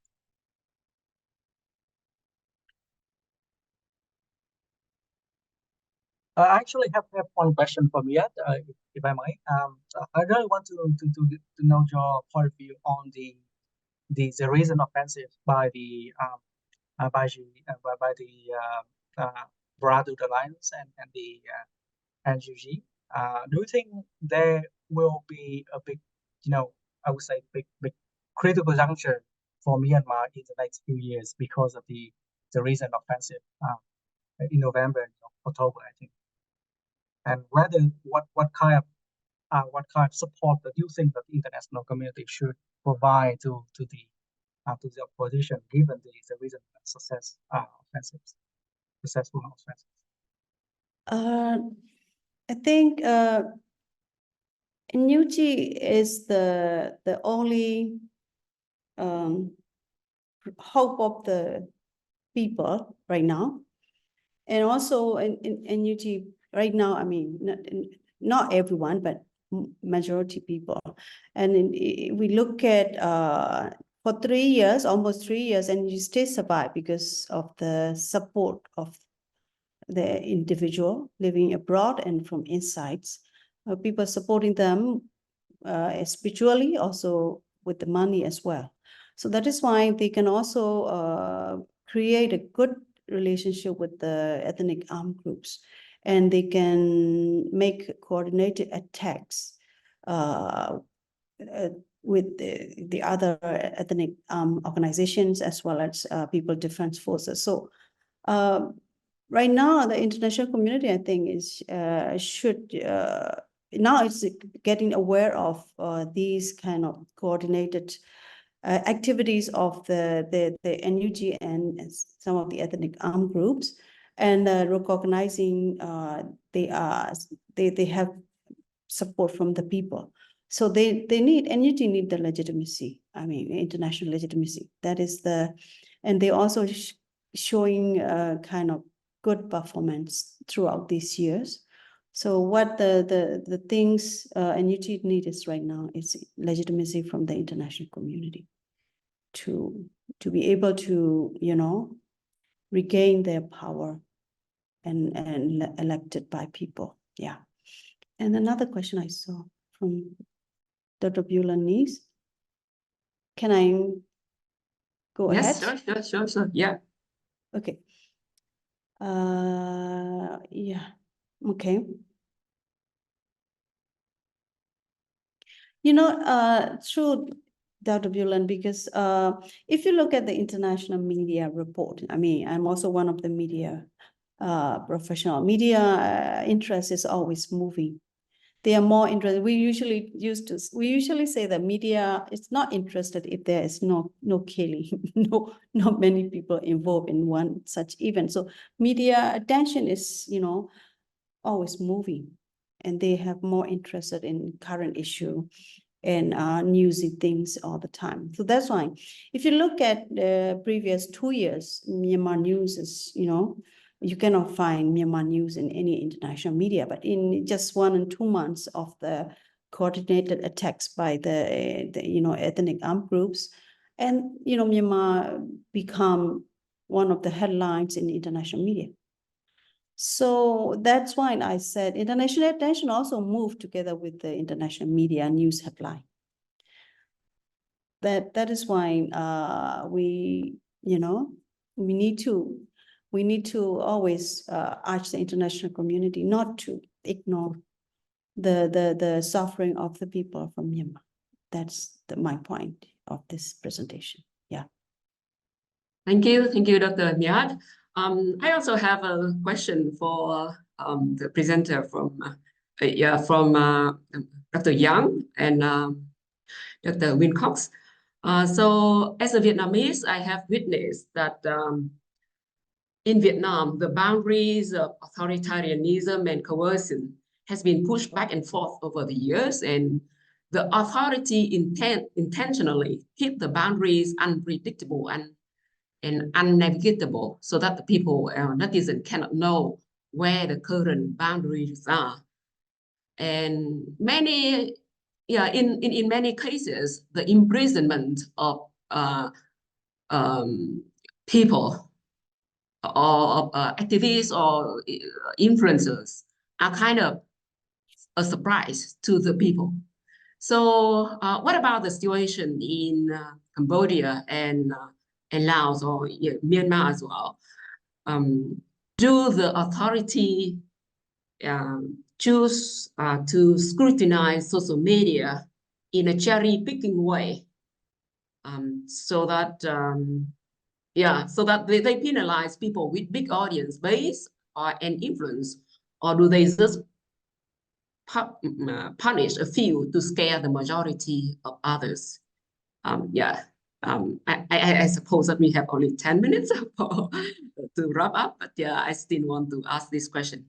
I actually have one question for Myat, if I may. I really want to know your point of view on the recent offensive by the Brotherhood Alliance and the NUG. Do you think there will be a big, I would say big critical juncture for Myanmar in the next few years because of the recent offensive in November and October, I think? And whether what kind of support that you think that the international community should provide to the opposition, given the recent successful offensives? I think NUG is the only hope of the people right now. And also in NUT right now, I mean, not everyone, but majority people. And we look at for 3 years, almost 3 years, and you still survive because of the support of the individual living abroad and from insides. People supporting them spiritually, also with the money as well. So that is why they can also create a good relationship with the ethnic armed groups, and they can make coordinated attacks with the other ethnic organizations as well as people defense forces. So right now, the international community, I think, is now it's getting aware of these kind of coordinated activities of the NUG and some of the ethnic armed groups, and recognizing they have support from the people. So they need, NUG need the legitimacy. I mean, international legitimacy. That is and they also showing kind of good performance throughout these years. So what the things NUT need is right now is legitimacy from the international community to be able to, you know, regain their power and elected by people. Yeah. And another question I saw from Dr. Bulanese. Can I go ahead? Yes, sure. Yeah. Okay. Yeah. Okay. You know, true, Dr. Bulan, because if you look at the international media report, I mean, I'm also one of the media professional. Media interest is always moving. They are more interested. We usually say that media is not interested if there is no killing, not many people involved in one such event. So media attention is, you know, always moving, and they have more interested in current issue and newsy things all the time. So that's why, if you look at the previous 2 years, Myanmar news is, you know, you cannot find Myanmar news in any international media, but in just 1 and 2 months of the coordinated attacks by the you know, ethnic armed groups, and, you know, Myanmar become one of the headlines in international media. So that's why I said international attention also moved together with the international media news headline. That is why we, you know, we need to always urge the international community not to ignore the suffering of the people from Myanmar. That's my point of this presentation. Yeah. Thank you, Dr. Myat. I also have a question for the presenter from Dr. Giang and Dr. Wilcox. So as a Vietnamese, I have witnessed that in Vietnam, the boundaries of authoritarianism and coercion has been pushed back and forth over the years, and the authority intentionally keep the boundaries unpredictable and unnavigatable, so that the people, netizens, cannot know where the current boundaries are. And many, in many cases, the imprisonment of people or activists or influencers are kind of a surprise to the people. So what about the situation in Cambodia and Laos or Myanmar as well? Do the authority choose to scrutinize social media in a cherry-picking way, so that they penalize people with big audience base and influence, or do they just punish a few to scare the majority of others? I suppose that we have only 10 minutes to wrap up, but yeah, I still want to ask this question.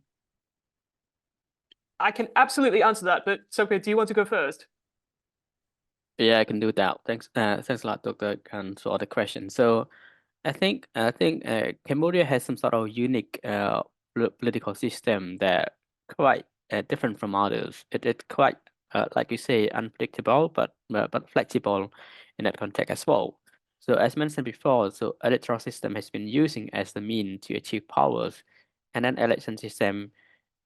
I can absolutely answer that, but Sophia, do you want to go first? Yeah, I can do that. Thanks a lot, Dr. Khan, for the question. So I think Cambodia has some sort of unique political system that quite different from others. It's quite like you say, unpredictable, but flexible in that context as well. So as mentioned before, so electoral system has been using as the mean to achieve powers, and then election system,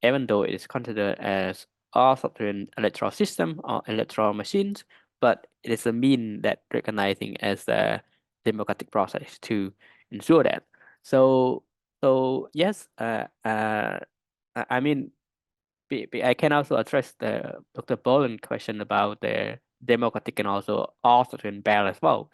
even though it is considered as authoritarian electoral system or electoral machines, but it is a mean that recognizing as the democratic process to ensure that. So yes, I mean, I can also address the Dr. Boland question about the democratic and also authoritarian balance as well.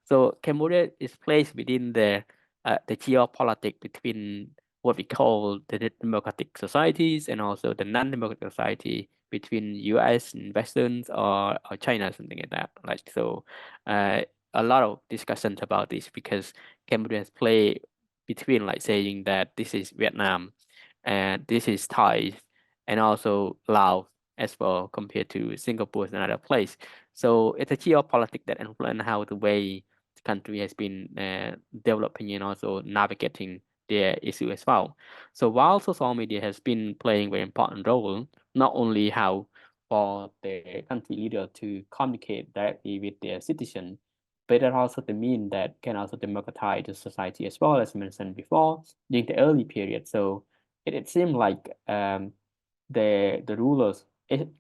So Cambodia is placed within the geopolitics between what we call the democratic societies and also the non-democratic society between US and Westerns or China, something like that. Like so, a lot of discussions about this because Cambodia has played between like saying that this is Vietnam and this is Thai and also Laos as well compared to Singapore and another place. So it's a geopolitics that influence how the way the country has been developing and also navigating their issue as well. So while social media has been playing a very important role, not only how for the country leader to communicate directly with their citizen, but it also the mean that can also democratize the society as well, as mentioned before during the early period. So it seemed like the rulers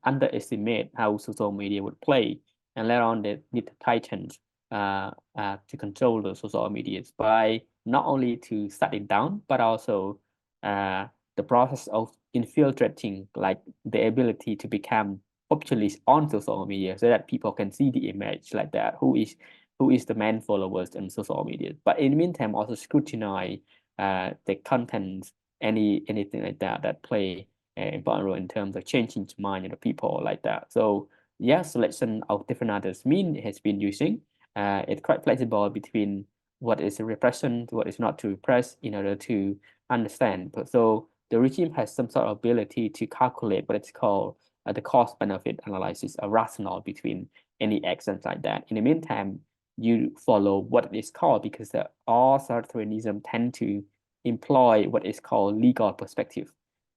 underestimate how social media would play, and later on they need to tighten to control the social media by not only to shut it down, but also the process of infiltrating, like the ability to become populist on social media, so that people can see the image like that, who is the main followers on social media. But in the meantime, also scrutinize the contents, anything like that play an important role in terms of changing the mind of the people like that. So yes, selection of different others mean it has been using. It's quite flexible between what is a repression, what is not to repress in order to understand. But so the regime has some sort of ability to calculate what it's called the cost benefit analysis, a rationale between any actions like that. In the meantime, you follow what it is called, because the authoritarianism tend to employ what is called legal perspective.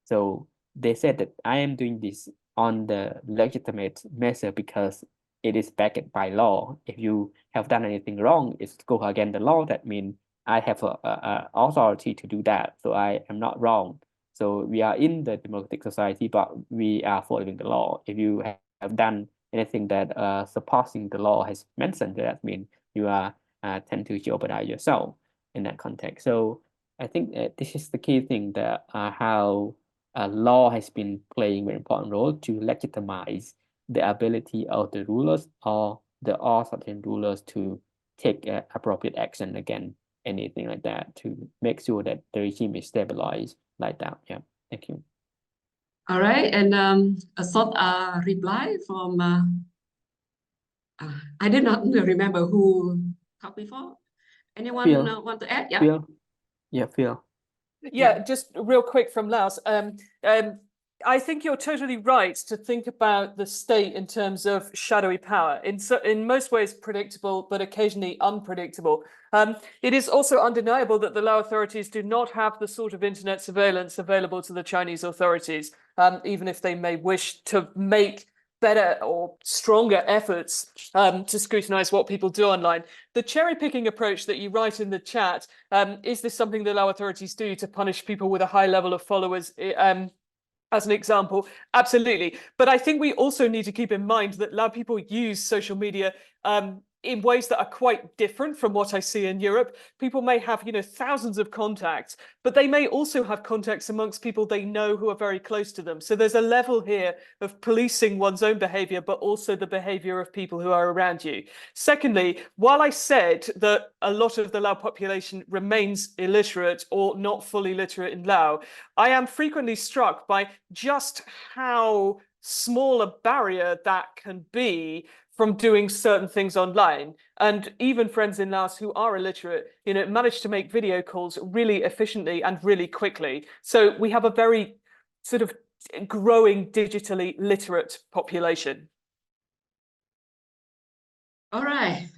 So they said that I am doing this on the legitimate measure because it is backed by law. If you have done anything wrong, it's go against the law. That means I have a authority to do that. So I am not wrong. So we are in the democratic society, but we are following the law. If you have done anything that surpassing the law has mentioned, that means you are tend to jeopardize yourself in that context. So I think this is the key thing, that how law has been playing an important role to legitimize the ability of the rulers or the authoritarian rulers to take appropriate action against anything like that, to make sure that the regime is stabilized like that. Yeah, thank you. All right, and a short reply from, I did not remember who talked before. Anyone Phill. Want to add? Yeah. Phill. Yeah, Phill. Yeah, just real quick from Laos. I think you're totally right to think about the state in terms of shadowy power. In most ways predictable, but occasionally unpredictable. It is also undeniable that the Lao authorities do not have the sort of internet surveillance available to the Chinese authorities, even if they may wish to make better or stronger efforts to scrutinize what people do online. The cherry-picking approach that you write in the chat, is this something the Lao authorities do to punish people with a high level of followers? As an example, absolutely. But I think we also need to keep in mind that Lao people use social media in ways that are quite different from what I see in Europe. People may have, thousands of contacts, but they may also have contacts amongst people they know who are very close to them. So there's a level here of policing one's own behavior, but also the behavior of people who are around you. Secondly, while I said that a lot of the Lao population remains illiterate or not fully literate in Lao, I am frequently struck by just how small a barrier that can be from doing certain things online. And even friends in Laos who are illiterate, manage to make video calls really efficiently and really quickly. So we have a very sort of growing digitally literate population. All right.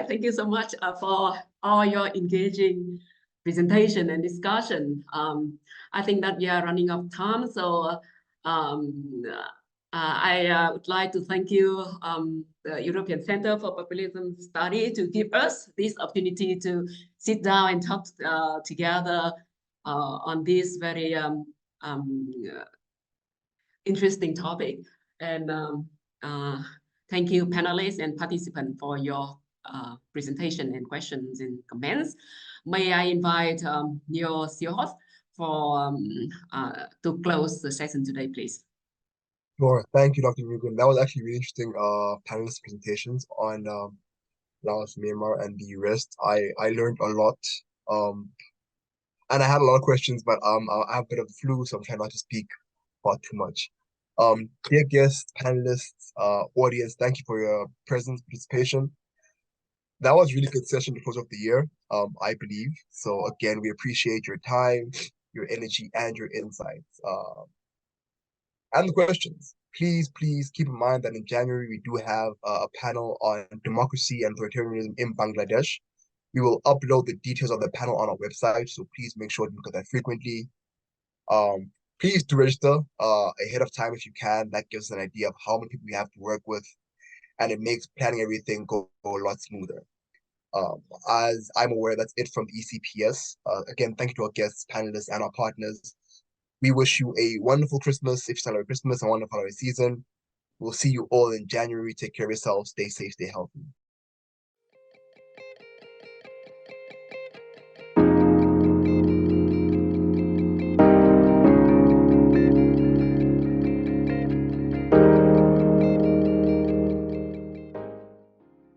Thank you so much for all your engaging presentation and discussion. I think that we are running out of time, so I would like to thank you, the European Center for Populism Study, to give us this opportunity to sit down and talk together on this very interesting topic. And thank you, panelists and participants, for your presentation and questions and comments. May I invite Yusof for to close the session today, please. Sure. Thank you, Dr. Nguyen. That was actually really interesting panelist presentations on Laos, Myanmar, and the rest. I learned a lot. And I had a lot of questions, but I have a bit of the flu, so I'm trying not to speak far too much. Dear guests, panelists, audience, thank you for your presence, participation. That was a really good session to close off the year, I believe. So again, we appreciate your time, your energy, and your insights. And the questions. Please keep in mind that in January, we do have a panel on democracy and authoritarianism in Bangladesh. We will upload the details of the panel on our website, so please make sure to look at that frequently. Please do register ahead of time if you can. That gives us an idea of how many people we have to work with, and it makes planning everything go a lot smoother. As I'm aware, that's it from the ECPS. Again, thank you to our guests, panelists, and our partners. We wish you a wonderful Christmas if you celebrate Christmas, a wonderful holiday season. We'll see you all in January. Take care of yourselves. Stay safe, stay healthy.